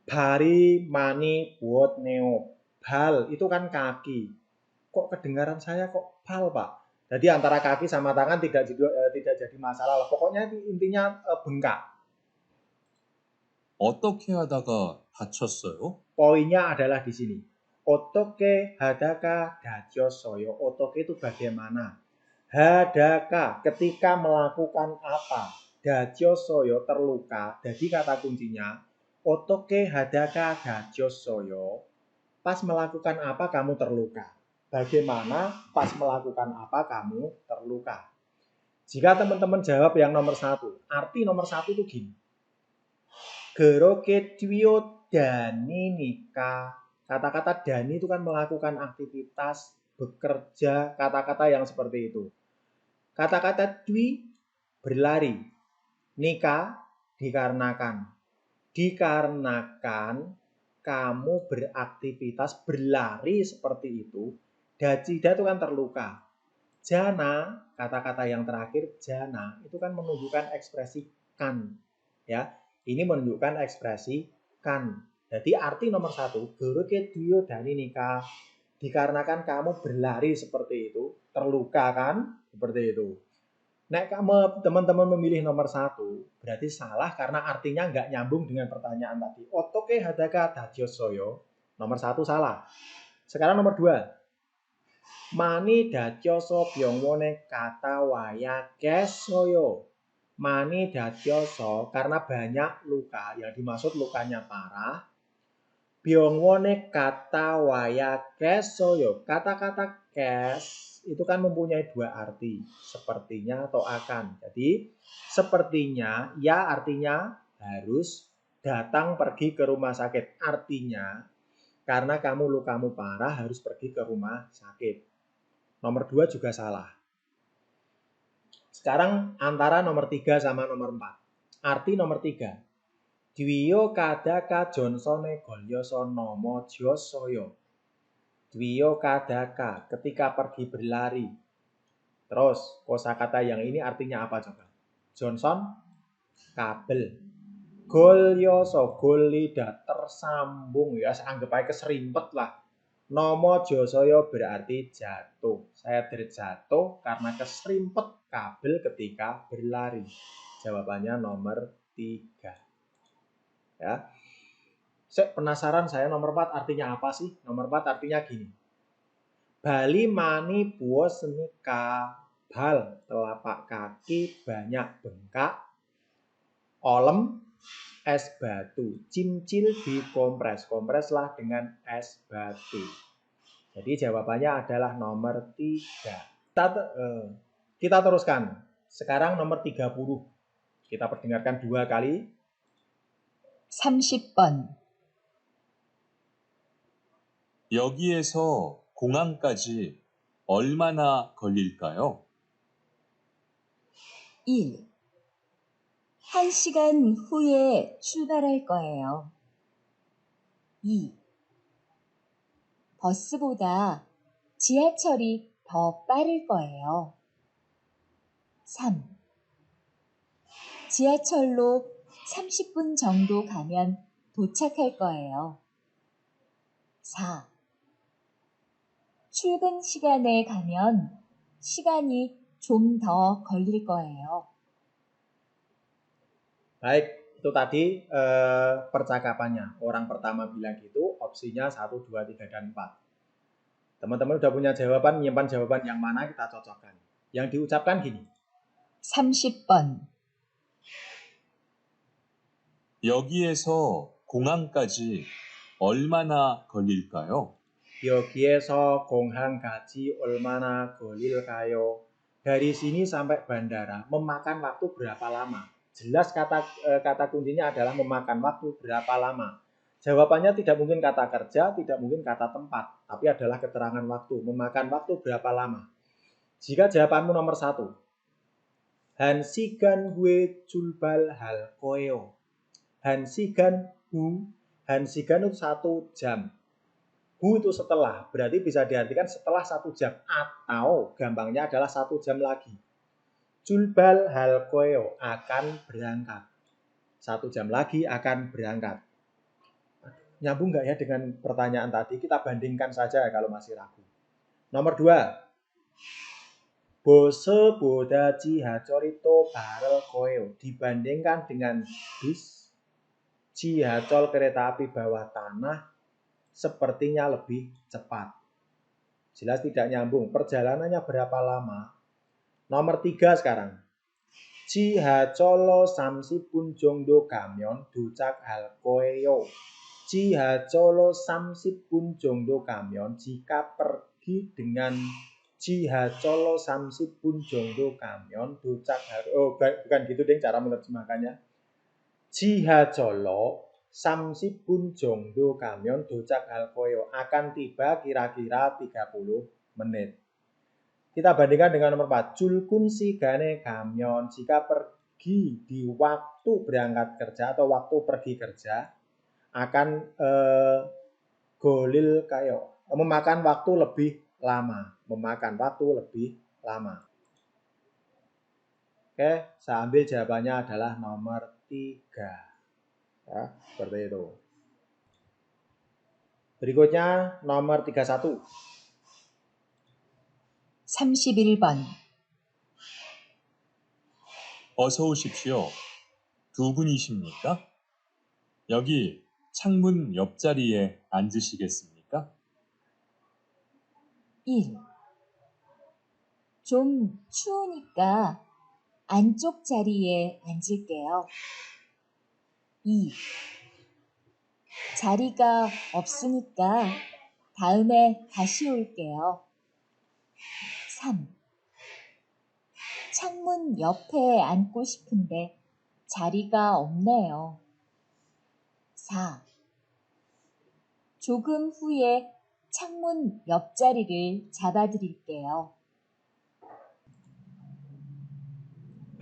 Bari mani buat neo. Bal itu kan kaki. Kok kedengaran saya kok bal, Pak? Jadi antara kaki sama tangan tidak jadi masalah. Pokoknya intinya bengkak. 어떻게 하다가 다쳤어요? Poinnya adalah di sini. Otoke hadaka dachyosoyo. Otoke itu bagaimana? Hadaka ketika melakukan apa? Dachyosoyo terluka. Jadi kata kuncinya otoke hadaka dachyosoyo. Pas melakukan apa kamu terluka? Bagaimana pas melakukan apa kamu terluka? Jika teman-teman jawab yang nomor 1, arti nomor 1 itu gini. Geroke twiyo dani nika. Kata-kata dani itu kan melakukan aktivitas, bekerja, kata-kata yang seperti itu. Kata-kata twi berlari. Nika dikarenakan. Dikarenakan kamu beraktivitas berlari seperti itu. Dacida itu kan terluka. Jana, kata-kata yang terakhir jana itu kan menunjukkan ekspresi kan. Ya, ini menunjukkan ekspresi kan. Jadi arti nomor 1, geroke duyo dani nika. Dikarenakan kamu berlari seperti itu, terluka kan? Seperti itu. Nek kamu teman-teman memilih nomor 1, berarti salah karena artinya nggak nyambung dengan pertanyaan tadi. Otoke hadaka dachyosoyo. Nomor 1 salah. Sekarang nomor 2. Mani datyoso byongwone kata wayakesoyo. Mani datyoso karena banyak luka. Yang dimaksud lukanya parah. Byongwone kata wayakesoyo. Kata-kata kes itu kan mempunyai dua arti. Sepertinya atau akan. Jadi sepertinya ya artinya harus datang pergi ke rumah sakit. Artinya karena kamu lukamu parah harus pergi ke rumah sakit. Nomor 2 juga salah. Sekarang antara nomor 3 sama nomor 4. Arti nomor 3. Dwiyo kadaka jonsone golyoso nomo josoyo. Dwiyo kadaka ketika pergi berlari. Terus kosakata yang ini artinya apa coba? Johnson kabel. Golyoso gol lidah tersambung ya, anggap aja keserimpet lah. Nomo josoyo berarti jatuh. Saya terjatuh karena keserimpet kabel ketika berlari. Jawabannya nomor 3. Ya. Saya penasaran saya nomor 4 artinya apa sih? Nomor 4 artinya gini. Bali mani buo senika bal telapak kaki banyak bengkak. Olem es batu, cimcil dikompres, kompreslah dengan es batu. Jadi jawabannya adalah nomor 3. Kita teruskan. Sekarang nomor 30. Kita perdengarkan 2 kali. 30번. 여기에서 공항까지 얼마나 걸릴까요? 1. 1시간 후에 출발할 거예요. 2. 버스보다 지하철이 더 빠를 거예요. 3. 지하철로 30분 정도 가면 도착할 거예요. 4. 출근 시간에 가면 시간이 좀 더 걸릴 거예요. Baik, itu tadi percakapannya. Orang pertama bilang gitu, opsinya 1, 2, 3, dan 4. Teman-teman udah punya jawaban, menyimpan jawaban yang mana kita cocokkan. Yang diucapkan gini. 30번. 여기에서 공항까지 얼마나 걸릴까요? 여기에서 공항까지 얼마나 걸릴까요? Dari sini sampai bandara memakan waktu berapa lama? Jelas kata kuncinya adalah memakan waktu berapa lama. Jawabannya tidak mungkin kata kerja, tidak mungkin kata tempat, tapi adalah keterangan waktu. Memakan waktu berapa lama? Jika jawabanmu nomor 1, Hansigan gue julbal hal koeo. Hansigan hu, Hansigan itu 1 jam. Hu itu setelah, berarti bisa diartikan setelah 1 jam. Atau gampangnya adalah 1 jam lagi. Julbal hal koeo, akan berangkat. 1 jam lagi akan berangkat. Nyambung nggak ya dengan pertanyaan tadi? Kita bandingkan saja kalau masih ragu. Nomor 2. Bose boda jihacorito barel koeo. Dibandingkan dengan bis, jihacol kereta api bawah tanah sepertinya lebih cepat. Jelas tidak nyambung. Perjalanannya berapa lama? Nomor 3 sekarang. Jihacolo samsipun jongdo kamyon ducak hal koeo. Jihacolo samsipun jongdo kamyon jika pergi dengan jihacolo samsipun jongdo kamyon ducak hal. Oh, bukan gitu deh cara menerjemahkannya. Jihacolo samsipun jongdo kamyon ducak hal koeo akan tiba kira-kira 30 menit. Kita bandingkan dengan nomor 4. Julkun sigane kamyon jika pergi di waktu berangkat kerja atau waktu pergi kerja akan golil kayo memakan waktu lebih lama. Oke, saya ambil jawabannya adalah nomor 3. Ya, seperti itu. Berikutnya nomor 31. 31번. 어서 오십시오. 두 분이십니까? 여기 창문 옆자리에 앉으시겠습니까? 1. 좀 추우니까 안쪽 자리에 앉을게요. 2. 자리가 없으니까 다음에 다시 올게요. 3. 창문 옆에 앉고 싶은데 자리가 없네요. 4. 조금 후에 창문 옆자리를 잡아드릴게요.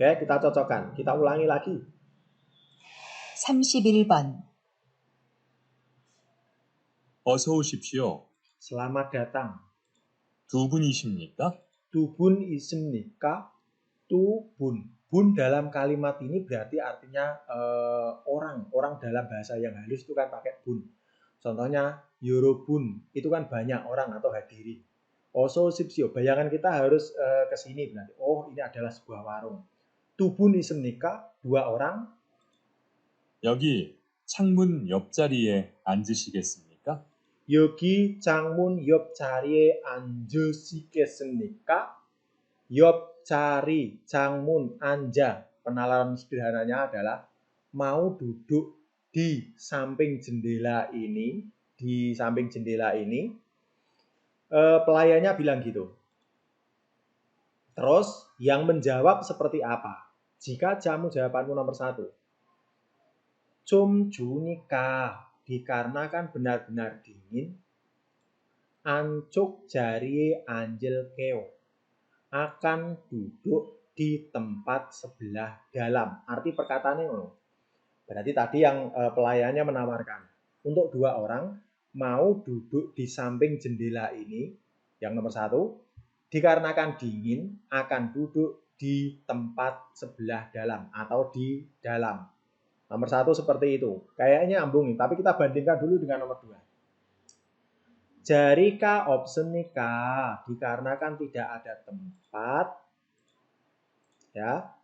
Oke, kita cocokkan. Kita ulangi lagi. 31번. 어서 오십시오. Selamat datang. 두 분이십니까? Tubun ismnika, tubun. Bun dalam kalimat ini berarti artinya orang dalam bahasa yang halus itu kan pakai bun. Contohnya yorobun, itu kan banyak orang atau hadiri. Oso sipsio, bayangan kita harus ke sini berarti. Oh, ini adalah sebuah warung. Tubun ismnika, dua orang. 여기 창문 옆자리에 앉으시겠습니까? 여기 창문 옆자리에 앉으시겠습니까? 옆자리, 창문, 앉아. Penalaran sederhananya adalah mau duduk di samping jendela ini. Di samping jendela ini. Pelayannya bilang gitu. Terus yang menjawab seperti apa? Jika jawabanmu nomor 1. 좀 주니까, dikarenakan benar-benar dingin. Ancuk jari anjel keo, akan duduk di tempat sebelah dalam. Arti perkataannya ngono. Berarti tadi yang pelayannya menawarkan untuk 2 orang mau duduk di samping jendela ini. Yang nomor 1, dikarenakan dingin akan duduk di tempat sebelah dalam atau di dalam. Nomor 1 seperti itu. Kayaknya nyambung, tapi kita bandingkan dulu dengan nomor 2. Jarika opsenika, dikarenakan tidak ada tempat. Ya.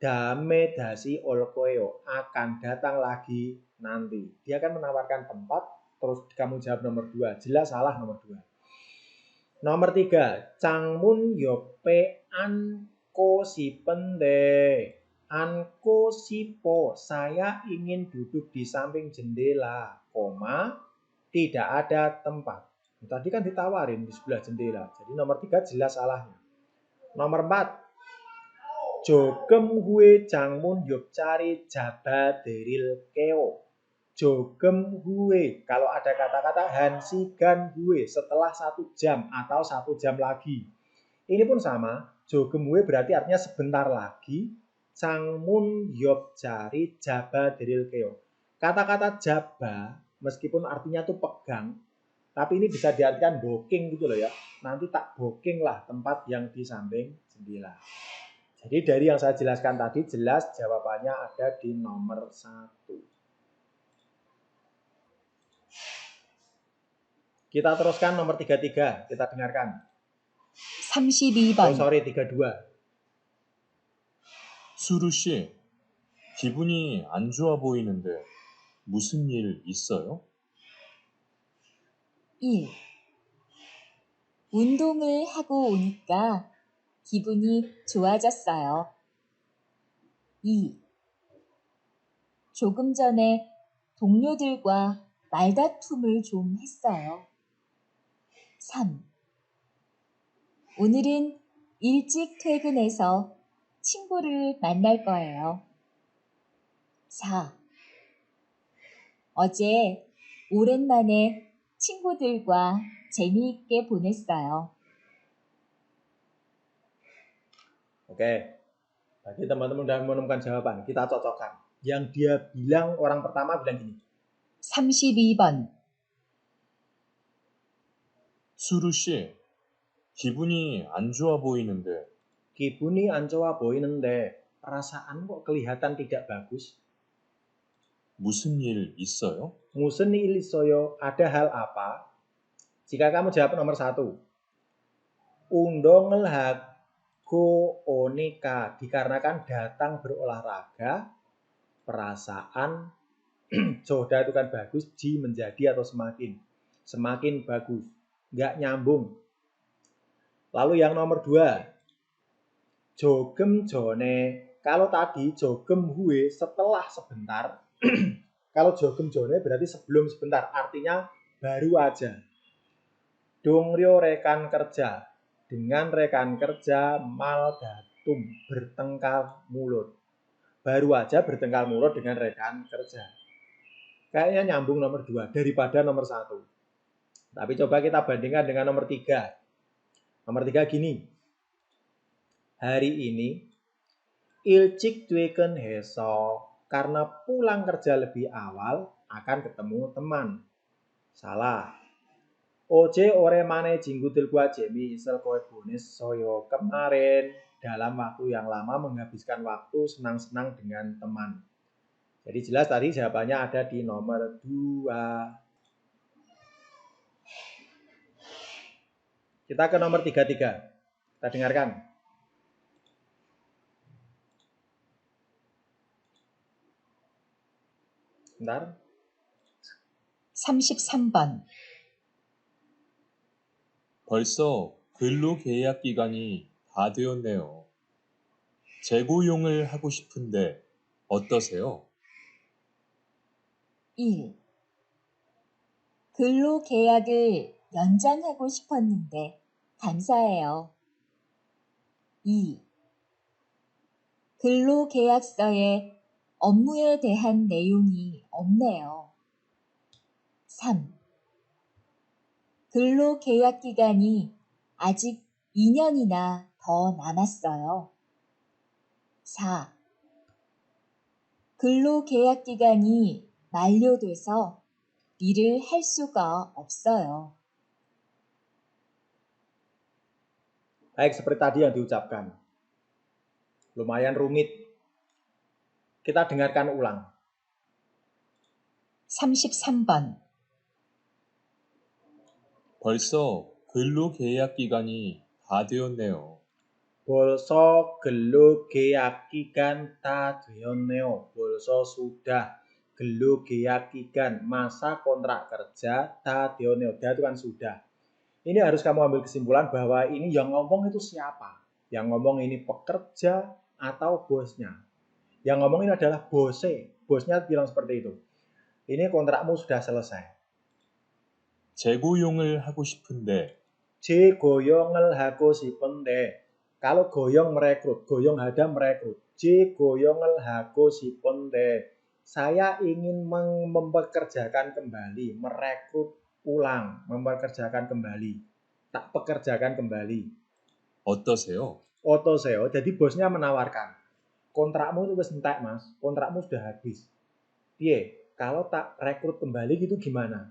Dame dasi olkoyo, akan datang lagi nanti. Dia akan menawarkan tempat, terus kamu jawab nomor 2. Jelas salah nomor 2. Nomor 3, cangmun yope anko si pende. Anko sipo, saya ingin duduk di samping jendela, koma, tidak ada tempat. Tadi kan ditawarin di sebelah jendela. Jadi nomor 3 jelas salahnya. Nomor 4, jogem gue cangmun yop cari jaba deril keo. Jogem gue, kalau ada kata-kata hansigan gue setelah 1 jam atau 1 jam lagi. Ini pun sama, jogem gue berarti artinya sebentar lagi. Cangmun yop cari jaba deril keo. Kata-kata jaba meskipun artinya tuh pegang, tapi ini bisa diartikan booking gitu loh ya. Nanti tak booking lah tempat yang di samping jendela. Jadi dari yang saya jelaskan tadi jelas jawabannya ada di nomor 1. Kita teruskan nomor 33, kita dengarkan. 32번. 32. 수루 씨, 기분이 안 좋아 보이는데 무슨 일 있어요? 1. 운동을 하고 오니까 기분이 좋아졌어요. 2. 조금 전에 동료들과 말다툼을 좀 했어요. 3. 오늘은 일찍 퇴근해서 친구를 만날 거예요. 4. 어제 오랜만에 친구들과 재미있게 보냈어요. Oke, bagi teman-teman sudah menemukan jawaban, kita cocokkan. Yang dia bilang, orang pertama bilang gini. 32번. 수루 씨, 기분이 안 좋아 보이는데 Kibuni ancoa boinende, perasaan kok kelihatan tidak bagus. 무슨 일 있어요? Musen ilisoyo, ada hal apa? Jika kamu jawab nomor 1, undong go onika, dikarenakan datang berolahraga, perasaan joda itu kan bagus, ji menjadi atau semakin bagus, nggak nyambung. Lalu yang nomor 2, jogem jone. Kalau tadi jogem hue setelah sebentar, kalau jogem jone berarti sebelum sebentar, artinya baru aja. Dongrio rekan kerja, dengan rekan kerja mal datum, bertengkar mulut. Baru aja bertengkar mulut dengan rekan kerja. Kayaknya nyambung nomor 2 daripada nomor 1. Tapi coba kita bandingkan dengan nomor 3. Nomor 3 gini. Hari ini Ilcik Tweken Heso, karena pulang kerja lebih awal akan ketemu teman. Salah. Oje ore mane jinggutil gua jemi isel kowe bonis soyo kemarin dalam waktu yang lama menghabiskan waktu senang-senang dengan teman. Jadi jelas tadi jawabannya ada di nomor 2. Kita ke nomor 33. Kita dengarkan. Bentar. 33번. 벌써 근로계약 기간이 다 되었네요. 재고용을 하고 싶은데 어떠세요? 1. 근로계약을 연장하고 싶었는데 감사해요. 2. 근로계약서에 업무에 대한 내용이 없네요. 3. 근로계약 기간이 아직 2년이나 더 남았어요. 4. 근로계약 기간이 만료돼서 일을 할 수가 없어요. Baik, seperti tadi yang diucapkan. Lumayan rumit. Kita dengarkan ulang. 33번. 벌써 근로계약 기간이 다 되었네요. Bolso gelo geyakikan ta deoneo. Bolso sudah gelo geyakikan masa kontrak kerja ta deoneo. Da itu kan sudah. Ini harus kamu ambil kesimpulan bahwa ini yang ngomong itu siapa. Yang ngomong ini pekerja atau bosnya. Yang ngomong ini adalah bose. Bosnya bilang seperti itu. Ini kontrakmu sudah selesai. 재고용을 하고 싶은데 J goyongel hago si pende. Kalau goyong merekrut, goyong hada merekrut. J goyongel hago si pende. Saya ingin mempekerjakan kembali, merekrut ulang, mempekerjakan kembali. Tak pekerjakan kembali. 어떠세요? Otoseo. Jadi bosnya menawarkan. Kontrakmu itu wis entek, Mas. Kontrakmu sudah habis. Piye? Kalau tak rekrut kembali gitu gimana?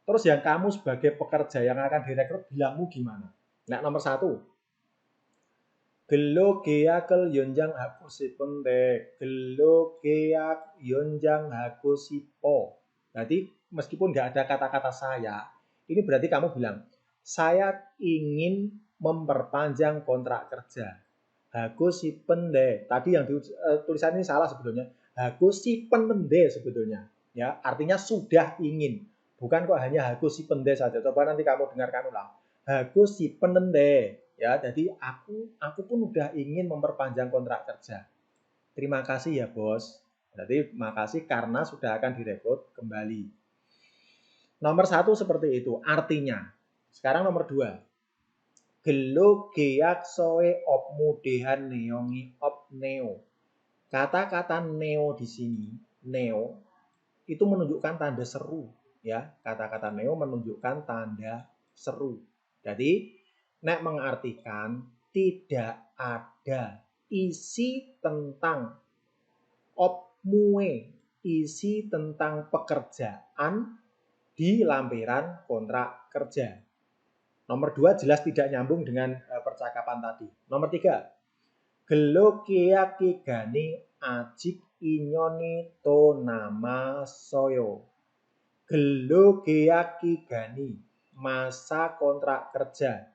Terus yang kamu sebagai pekerja yang akan direkrut bilangmu gimana? Nah, nomor 1. Gelo geakel yonjang haku si pende. Gelo geak yonjang haku si po. Berarti meskipun nggak ada kata-kata saya, ini berarti kamu bilang, saya ingin memperpanjang kontrak kerja. Haku si pende. Tadi yang tulisan ini salah sebetulnya. Haku si pende sebetulnya. Ya, artinya sudah ingin. Bukan kok hanya haku si pende saja. Coba nanti kamu dengarkan ulang. Haku si penende. Ya, jadi aku pun udah ingin memperpanjang kontrak kerja. Terima kasih ya, Bos. Berarti makasih karena sudah akan direkrut kembali. Nomor 1 seperti itu. Artinya. Sekarang nomor 2. Gelo geak soe op mudehan neongi op neo. Kata-kata neo di sini, neo itu menunjukkan tanda seru. Ya, kata-kata neo menunjukkan tanda seru. Jadi, nek mengartikan tidak ada isi tentang opmue, isi tentang pekerjaan di lampiran kontrak kerja. Nomor 2 jelas tidak nyambung dengan percakapan tadi. Nomor 3, gelo kiyakigani ajik inyoni to nama soyo. Gelo kiyakigani masa kontrak kerja.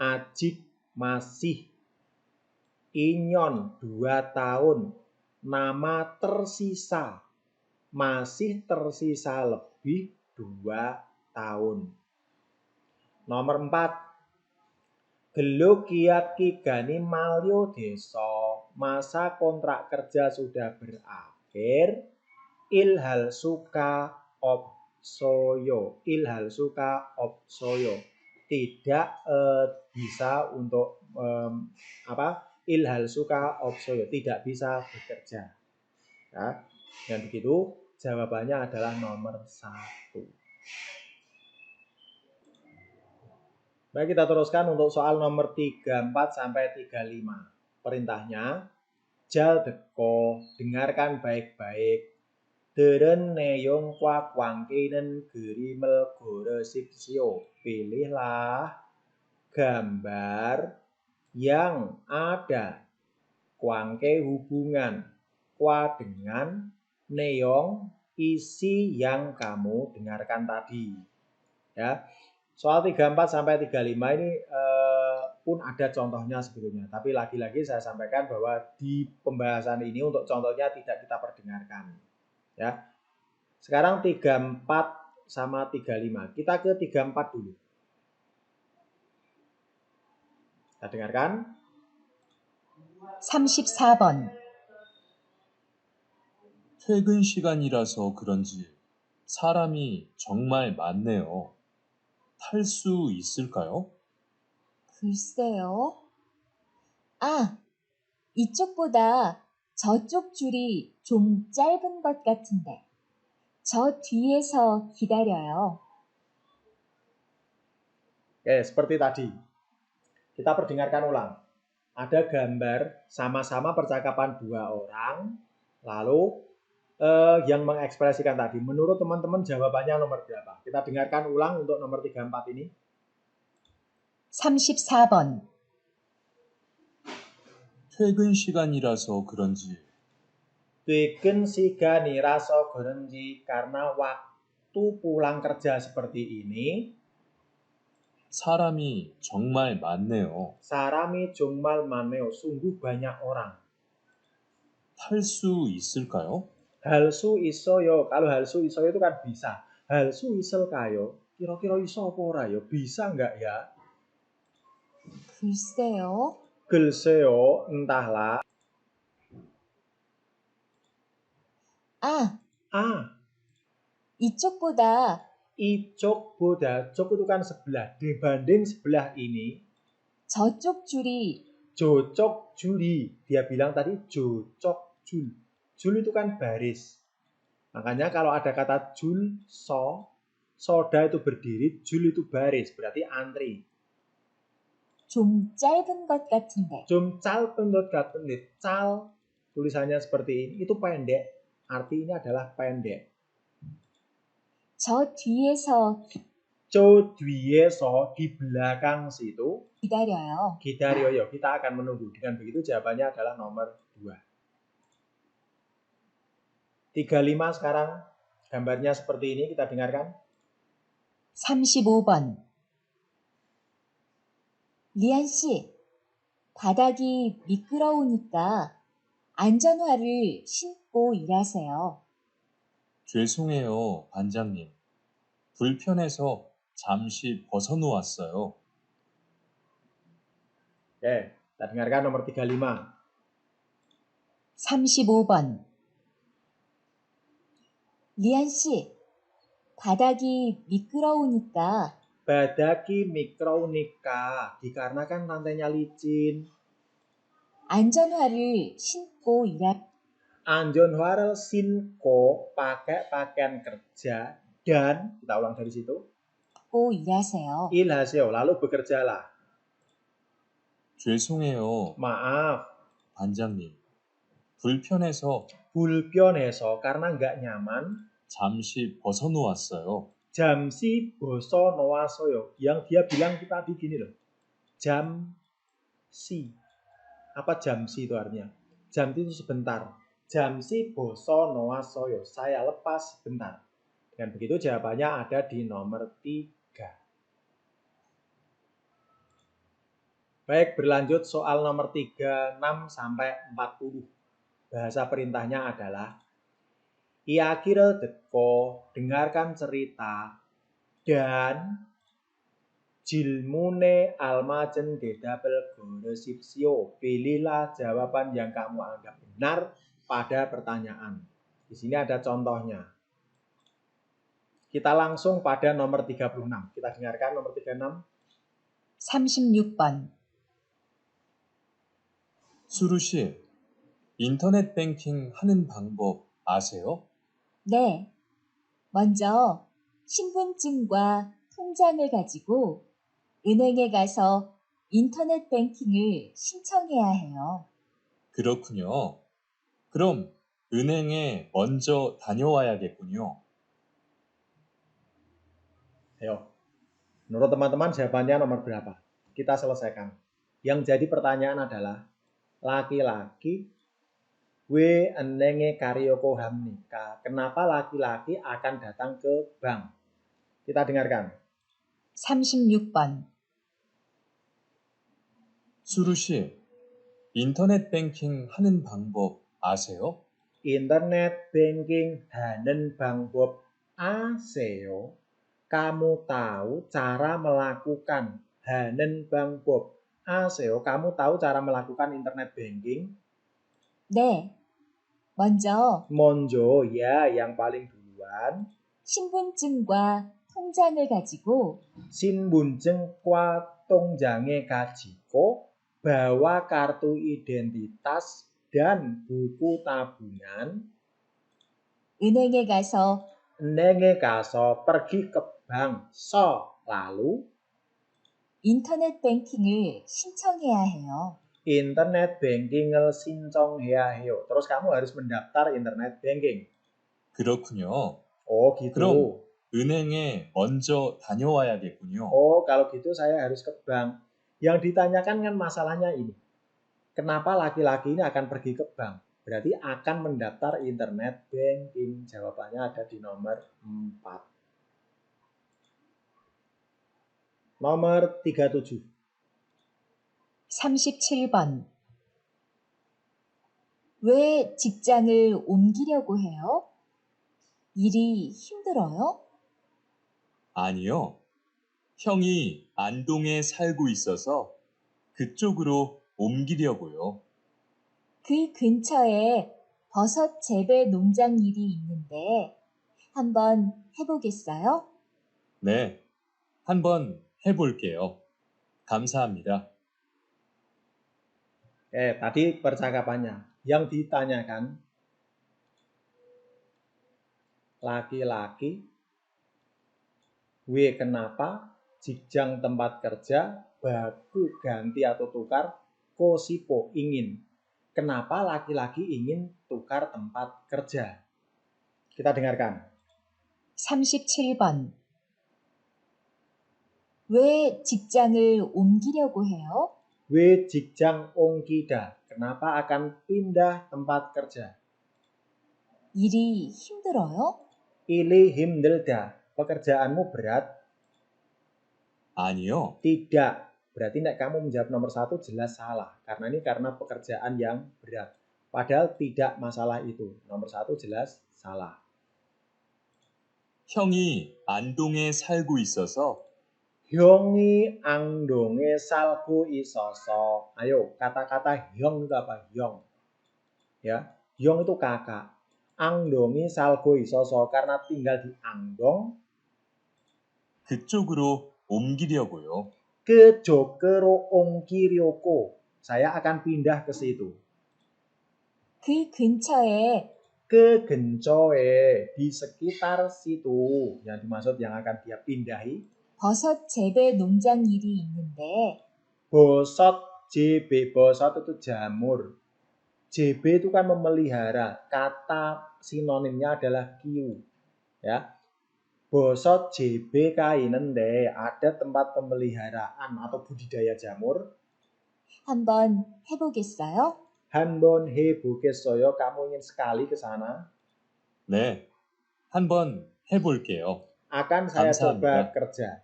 Ajik masih. Inyon 2 tahun. Nama tersisa. Masih tersisa lebih 2 tahun. Nomor 4. Gelu kiat kigani malio deso. Masa kontrak kerja sudah berakhir. Ilhal suka opsoyo. Ilhal suka opsoyo. Tidak bisa untuk ilhal suka opsoyo. Tidak bisa bekerja. Ya. Dan begitu jawabannya adalah nomor 1. Baik, kita teruskan untuk soal nomor 34 sampai 35. Perintahnya, jal deko, dengarkan baik-baik. Deren neyong kwa kwangkinen gerimel gore sipsio. Pilihlah gambar yang ada kwangke hubungan kwa dengan neyong isi yang kamu dengarkan tadi. Ya. Soal 34 sampai 35 ini pun ada contohnya sebetulnya. Tapi lagi-lagi saya sampaikan bahwa di pembahasan ini untuk contohnya tidak kita perdengarkan. Ya. Sekarang 34 sama 35. Kita ke 34 dulu. Kita dengarkan. 34번. 퇴근 시간이라서 그런지 사람이 정말 많네요. 탈 수 있을까요? 글쎄요. 아, 이쪽보다 저쪽 줄이 좀 짧은 것 같은데. 저 뒤에서 기다려요. Oke, seperti tadi. Kita perdengarkan ulang. Ada gambar sama-sama percakapan dua orang, lalu yang mengekspresikan tadi. Menurut teman-teman jawabannya nomor berapa? Kita dengarkan ulang untuk nomor 34 ini. 34번. 퇴근 시간이라서 그런지 퇴근 시간이라서 그런지 karena waktu pulang kerja seperti ini. 사람이 정말 많네요. 사람이 정말 많네요. Sungguh banyak orang. 탈 수 있을까요? Hal su isoyo. Kalau hal su isoyo itu kan bisa. Hal su iselkayo. Kira-kira iso apa ora ya? Bisa enggak ya? 글쎄요. Glseo, entahlah. 아, 이쪽보다. 이쪽보다. Jok itu kan sebelah. Dibanding sebelah ini. 저쪽 줄이. Jocok juli. Dia bilang tadi jocok jul. Jul itu kan baris. Makanya kalau ada kata jul, soda itu berdiri, jul itu baris. Berarti antri. 좀 짧은 것 같은데. Cal pendot katendit. Cal tulisannya seperti ini. Itu pendek. Artinya adalah pendek. 저 뒤에서 Co dwieso di belakang situ. 기다려요. Gidaryoyo. Kita akan menunggu. Dengan begitu jawabannya adalah nomor 2. 35 sekarang. Gambarnya seperti ini. Kita dengarkan. 35번. 리안 씨, 바닥이 미끄러우니까 안전화를 신고 일하세요. 죄송해요, 반장님. 불편해서 잠시 벗어놓았어요. Oke, kita dengarkan nomor 35. 35번. 리안 씨, 바닥이 미끄러우니까 Badaki mikronika. Dikarenakan lantainya licin. 안전화를 신고 Anjonwarel sinko. Pakai pakaian kerja. Dan, kita ulang dari situ. 일하세요. Ilhaseo. Lalu bekerjalah. 죄송해요, Maaf. 반장님. 불편해서 Bulpioneso. Karena nggak nyaman. 잠시 벗어놓았어요. Jamsi boso noasoyo. Yang dia bilang kita tadi gini loh. Jamsi. Apa jamsi itu artinya? Jamsi itu sebentar. Jamsi boso noasoyo. Saya lepas sebentar. Dengan begitu jawabannya ada di nomor 3. Baik, berlanjut soal nomor 36 sampai 40. Bahasa perintahnya adalah Iakire deko, dengarkan cerita, dan Jilmune almajen dedapel goresipsio. Pilihlah jawaban yang kamu anggap benar pada pertanyaan. Di sini ada contohnya. Kita langsung pada nomor 36. Kita dengarkan nomor 36. 36번. 수루 씨, 인터넷 뱅킹 하는 방법 아세요? 네. 먼저 신분증과 통장을 가지고 은행에 가서 인터넷 뱅킹을 신청해야 해요. 그렇군요. 그럼 은행에 먼저 다녀와야겠군요. Ayo. Menurut teman-teman jawabannya nomor berapa? Kita selesaikan. Yang jadi pertanyaan adalah laki-laki we enenge karyoko hamnika. Kenapa laki-laki akan datang ke bank? Kita dengarkan. 36번. 수루 씨, 인터넷 뱅킹 하는 방법 아세요? Internet banking hanen 방법 aseyo. Kamu tahu cara melakukan hanen 방법 aseyo. Kamu tahu cara melakukan internet banking? 네. 먼저 Monjo ya yang paling duluan. 신분증과 통장을 가지고 신분증과 통장에 가지고 bawa kartu identitas dan buku tabungan. 은행에 가서 은행에 가서 pergi ke bank. So lalu 인터넷 뱅킹을 신청해야 해요. internet banking을 신청해야 해요. Terus kamu harus mendaftar internet banking. 그렇군요. Oh gitu. 그럼 은행에 먼저 다녀와야겠군요. Oh kalau gitu saya harus ke bank. Yang ditanyakan kan masalahnya ini. Kenapa laki-laki ini akan pergi ke bank? Berarti akan mendaftar internet banking. Jawabannya ada di nomor 4. Nomor 37. 37번. 왜 직장을 옮기려고 해요? 일이 힘들어요? 아니요. 형이 안동에 살고 있어서 그쪽으로 옮기려고요. 그 근처에 버섯 재배 농장 일이 있는데 한번 해보겠어요? 네, 한번 해볼게요. 감사합니다. Tadi percakapannya. Yang ditanyakan laki-laki, kenapa jikjang tempat kerja, baku ganti atau tukar, kosipo ingin. Kenapa laki-laki ingin tukar tempat kerja? Kita dengarkan. 37번. 왜 직장을 옮기려고 해요? We jikjang ongkida. Kenapa akan pindah tempat kerja? 일이 힘들어요? Ili himdelda. Pekerjaanmu berat? 아니요. Tidak. Berarti nek kamu menjawab nomor 1 jelas salah. Karena pekerjaan yang berat. Padahal tidak masalah itu. Nomor 1 jelas salah. 형이 안동에 살고 있어서 Hyongi angdonge salku isoso. Ayo, kata-kata hyong itu apa? Hyong. Ya, hyong itu kakak. Angdongi salku isoso karena tinggal di Andong. 그쪽으로 옮기려고요. Ke Jokero ongkiryoko. Saya akan pindah ke situ. 그 근처에 Ke Gencoe, di sekitar situ. Yang dimaksud yang akan dia pindahi. 버섯 재배 농장 일이 있는데 Bosot JB, bosot itu jamur. JB itu kan memelihara. Kata sinonimnya adalah kiu. Ya. Bosot JB kainende, ada tempat pemeliharaan atau budidaya jamur. 한번 해보겠어요? Hanbon hebukesoyo, kamu ingin sekali ke sana? 네, 한번 해볼게요. Akan saya 감사합니다. coba kerja.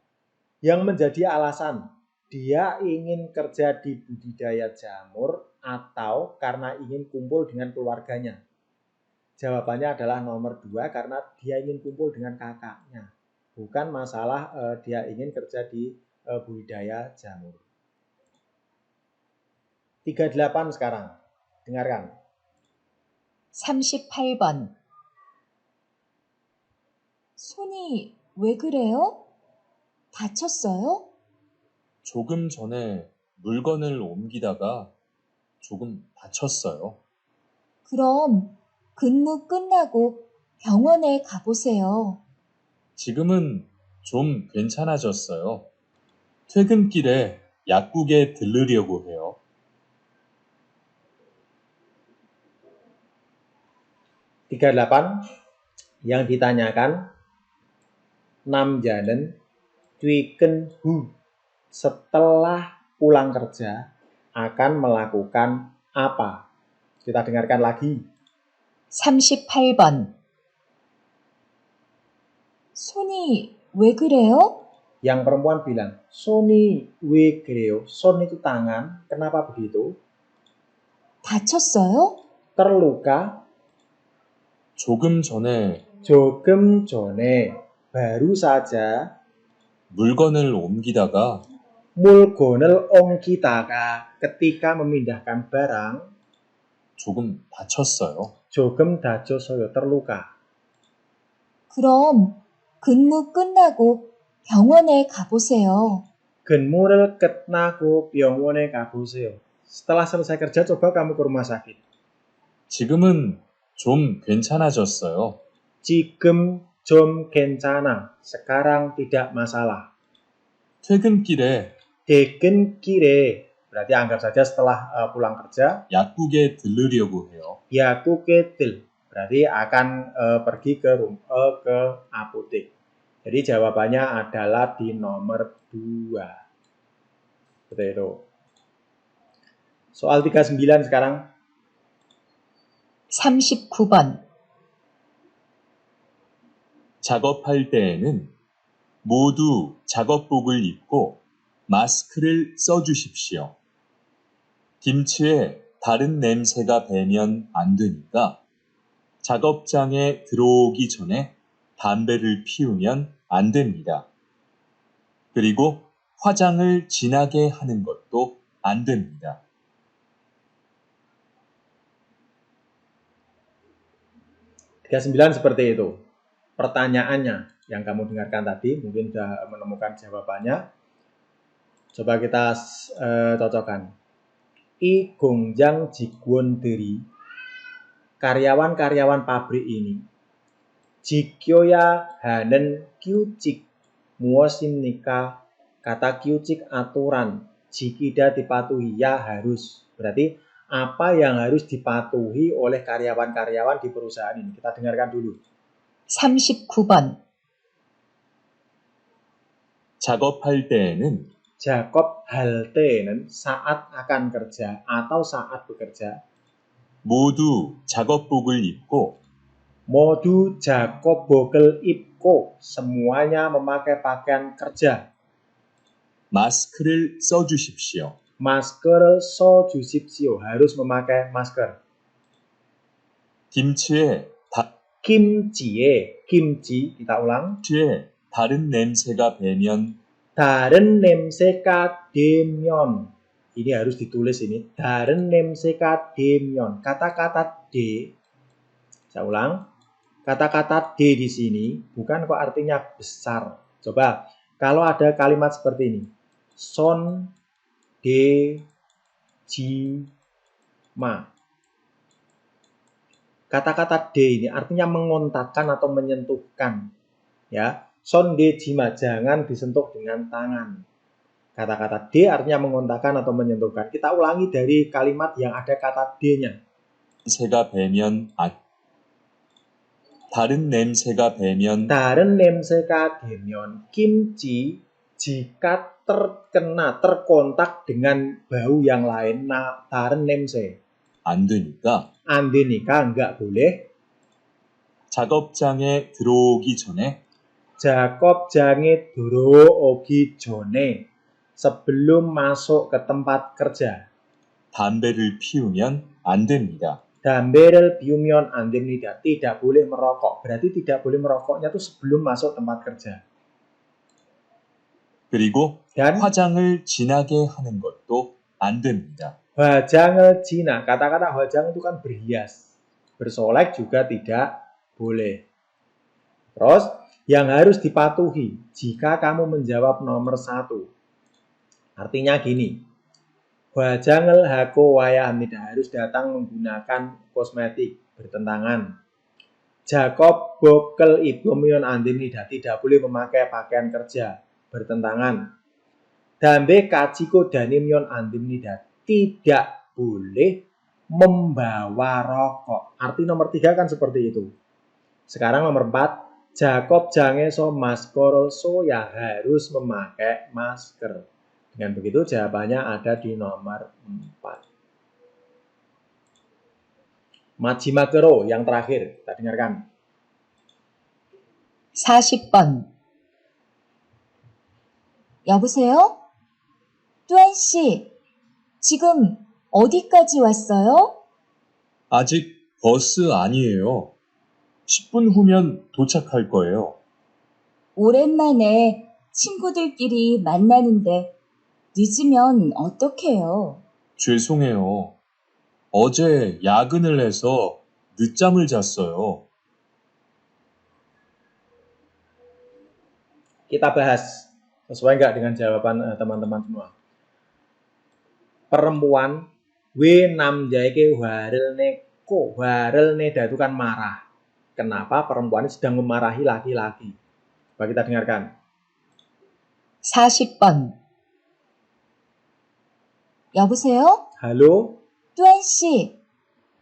Yang menjadi alasan dia ingin kerja di budidaya jamur atau karena ingin kumpul dengan keluarganya. Jawabannya adalah nomor 2 karena dia ingin kumpul dengan kakaknya. Bukan masalah dia ingin kerja di budidaya jamur. 38 sekarang. Dengarkan. 38번. 손이 왜 그래요? 다쳤어요? 조금 전에 물건을 옮기다가 조금 다쳤어요. 그럼 근무 끝나고 병원에 가보세요. 지금은 좀 괜찮아졌어요. 퇴근길에 약국에 들르려고 해요. 38 yang ditanyakan 남자는 퇴근 후 setelah pulang kerja akan melakukan apa? Kita dengarkan lagi. 38번. 손이 왜 그래요? Yang perempuan bilang, 손이 왜 그래요? 손 itu tangan, kenapa begitu? 다쳤어요? Terluka? 조금 전에 조금 전에, baru saja, 물건을 옮기다가 물건을 옮기다가, ketika memindahkan barang, 조금 다쳤어요. 조금 다쳤어요, terluka. 그럼 근무 끝나고 병원에 가보세요. 근무를 끝나고 병원에 가보세요. Setelah selesai kerja, coba kamu ke rumah sakit. 지금은 좀 괜찮아졌어요. 지금 좀 괜찮아. Sekarang tidak masalah. 퇴근길에 퇴근길에, berarti anggap saja setelah pulang kerja, 약국에 들르려고 해요. 약국에 들, berarti akan pergi ke apotek. Jadi jawabannya adalah di nomor 2. Seperti itu. Soal 39 sekarang. 39번. 작업할 때에는 모두 작업복을 입고 마스크를 써주십시오. 김치에 다른 냄새가 배면 안 되니까 작업장에 들어오기 전에 담배를 피우면 안 됩니다. 그리고 화장을 진하게 하는 것도 안 됩니다. 39 seperti itu. Pertanyaannya yang kamu dengarkan tadi, mungkin sudah menemukan jawabannya. Coba kita cocokkan. 이 공장 직원들이, karyawan-karyawan pabrik ini, 지켜야 하는 규칙 무엇입니까? Kata 규칙 aturan, jika dipatuhi, ya harus. Berarti apa yang harus dipatuhi oleh karyawan-karyawan di perusahaan ini? Kita dengarkan dulu. 39번. 작업할 때에는 작업할 때에는 saat akan kerja atau saat bekerja. 모두 작업복을 입고 모두 작업복을 입고, semuanya memakai pakaian kerja. 마스크를 써주십시오. Masker을 써주십시오. Harus memakai masker. 김치에 김치에, 김치, kita ulang. 다른 냄새가 배면 다른 냄새가 되면, ini harus ditulis ini. 다른 냄새가 되면, kata-kata de, saya ulang. Kata-kata de di sini bukan kok artinya besar. Coba, kalau ada kalimat seperti ini. Son, de, ji, ma. Kata-kata de ini artinya mengontakkan atau menyentuhkan. Ya, son, de, ji, ma, jangan disentuh dengan tangan. Kata-kata de artinya mengontakkan atau menyentuhkan. Kita ulangi dari kalimat yang ada kata de-nya. 냄새가 배면 다른 냄새가 배면 다른 냄새가 되면, kimchi jika terkena, terkontak dengan bau yang lain, nah, 다른 냄새. 안 되니까 안 되니까, enggak boleh. 작업장에 들어오기 전에 작업장에 들어오기 전에, sebelum masuk ke tempat kerja. 담배를 피우면 안 됩니다. 담배를 피우면 안 됩니다. Tidak boleh merokok. Berarti tidak boleh merokoknya itu sebelum masuk tempat kerja. 그리고 Dan 화장을 진하게 하는 것도 안 됩니다. 화장을 진하. Kata-kata 화장 itu kan berhias. Bersolek juga tidak boleh. Terus, yang harus dipatuhi jika kamu menjawab nomor 1. Artinya gini. 화장을 하고 와야 합니다. Harus datang menggunakan kosmetik. Bertentangan. Jacob bokel 입으면 안 됩니다. Tidak boleh memakai pakaian kerja. Bertentangan. 담배 가지고 다니면 안 됩니다. Tidak boleh membawa rokok. Arti nomor 3 kan seperti itu. Sekarang nomor 4. Jacob 장에서 마스크를 써야 harus memakai masker. Dengan begitu jawabannya ada di nomor 4. 마지막으로 yang terakhir. Kita dengarkan. 40번. 여보세요? 뚜안 씨, 지금 어디까지 왔어요? 아직 버스 아니에요. 10분 후면 도착할 거예요. 오랜만에 친구들끼리 만나는데 늦으면 어떡해요? 죄송해요. 어제 야근을 해서 늦잠을 잤어요. Kita bahas. Sesuai nggak dengan jawaban teman-teman semua? Perempuan we namjaike warelne ko. Warelne itu kan marah. Kenapa perempuan sedang memarahi laki-laki? Coba kita dengarkan. 40번. 여보세요? Halo, 뚜안 씨,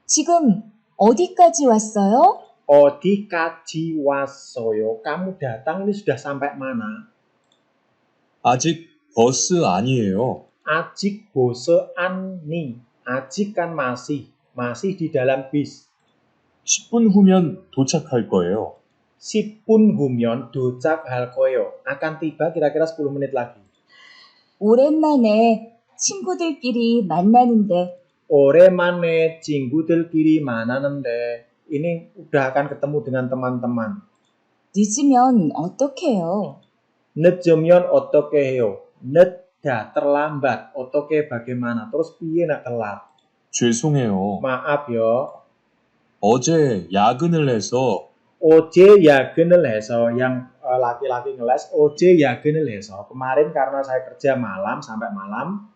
지금 어디까지 왔어요? 어디까지 왔어요? Kamu datang ini sudah sampai mana? 아직 버스 아니에요. Ajik bose ani. Ajik kan masih. Masih di dalam bis. 10분 후면 도착할 거예요. 10분 후면 도착할 거예요. Akan tiba kira-kira 10 menit lagi. 오랜만에 친구들끼리 만나는데 오랜만에 친구들끼리 만나는데 ini udah akan ketemu dengan teman-teman. 늦으면 어떡해요? 늦으면 어떻게 해요? 늦다 terlambat. 어떻게 bagaimana? Terus piye nak telat? 죄송해요. Maaf yo. 어제 야근을 해서 Oje yagenel 해서 yang laki-laki ngeles oje yagenel 해서 kemarin karena saya kerja malam sampai malam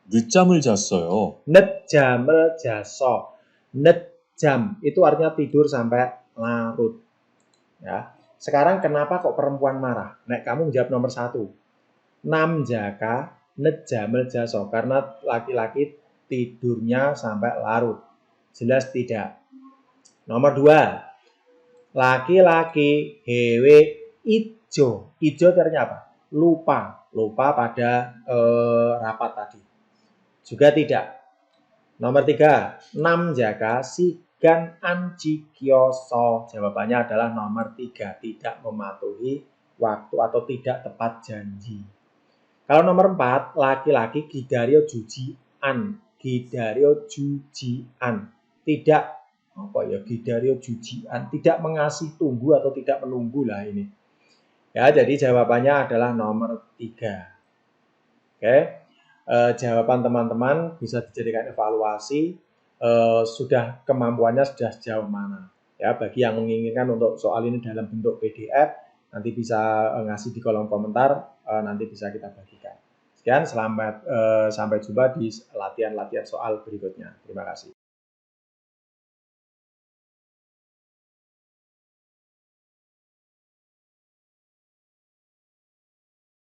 늦잠을 잤어요. 늦잠을 자서. 늦잠 itu artinya tidur sampai larut. Ya. Sekarang kenapa kok perempuan marah? Nek kamu jawab nomor 1. 남자가 늦잠을 자서. Karena laki-laki tidurnya sampai larut. Jelas tidak. Nomor 2. Laki-laki hewe ijo. Ijo itu artinya apa? Lupa. Lupa pada rapat tadi. Juga tidak. Nomor 3. 남자가 시간 안 지켜서. Jawabannya adalah nomor 3. Tidak mematuhi waktu atau tidak tepat janji. Kalau nomor 4. Laki-laki 기다려 주지안. 기다려 주지안. Tidak 기다려 주지안. Tidak mengasih tunggu atau tidak menunggu lah ini. Ya, jadi jawabannya adalah nomor 3. Oke. Jawaban teman-teman bisa dijadikan evaluasi sudah kemampuannya sudah sejauh mana. Ya, bagi yang menginginkan untuk soal ini dalam bentuk PDF nanti bisa ngasih di kolom komentar, nanti bisa kita bagikan. Sekian, sampai jumpa di latihan-latihan soal berikutnya. Terima kasih.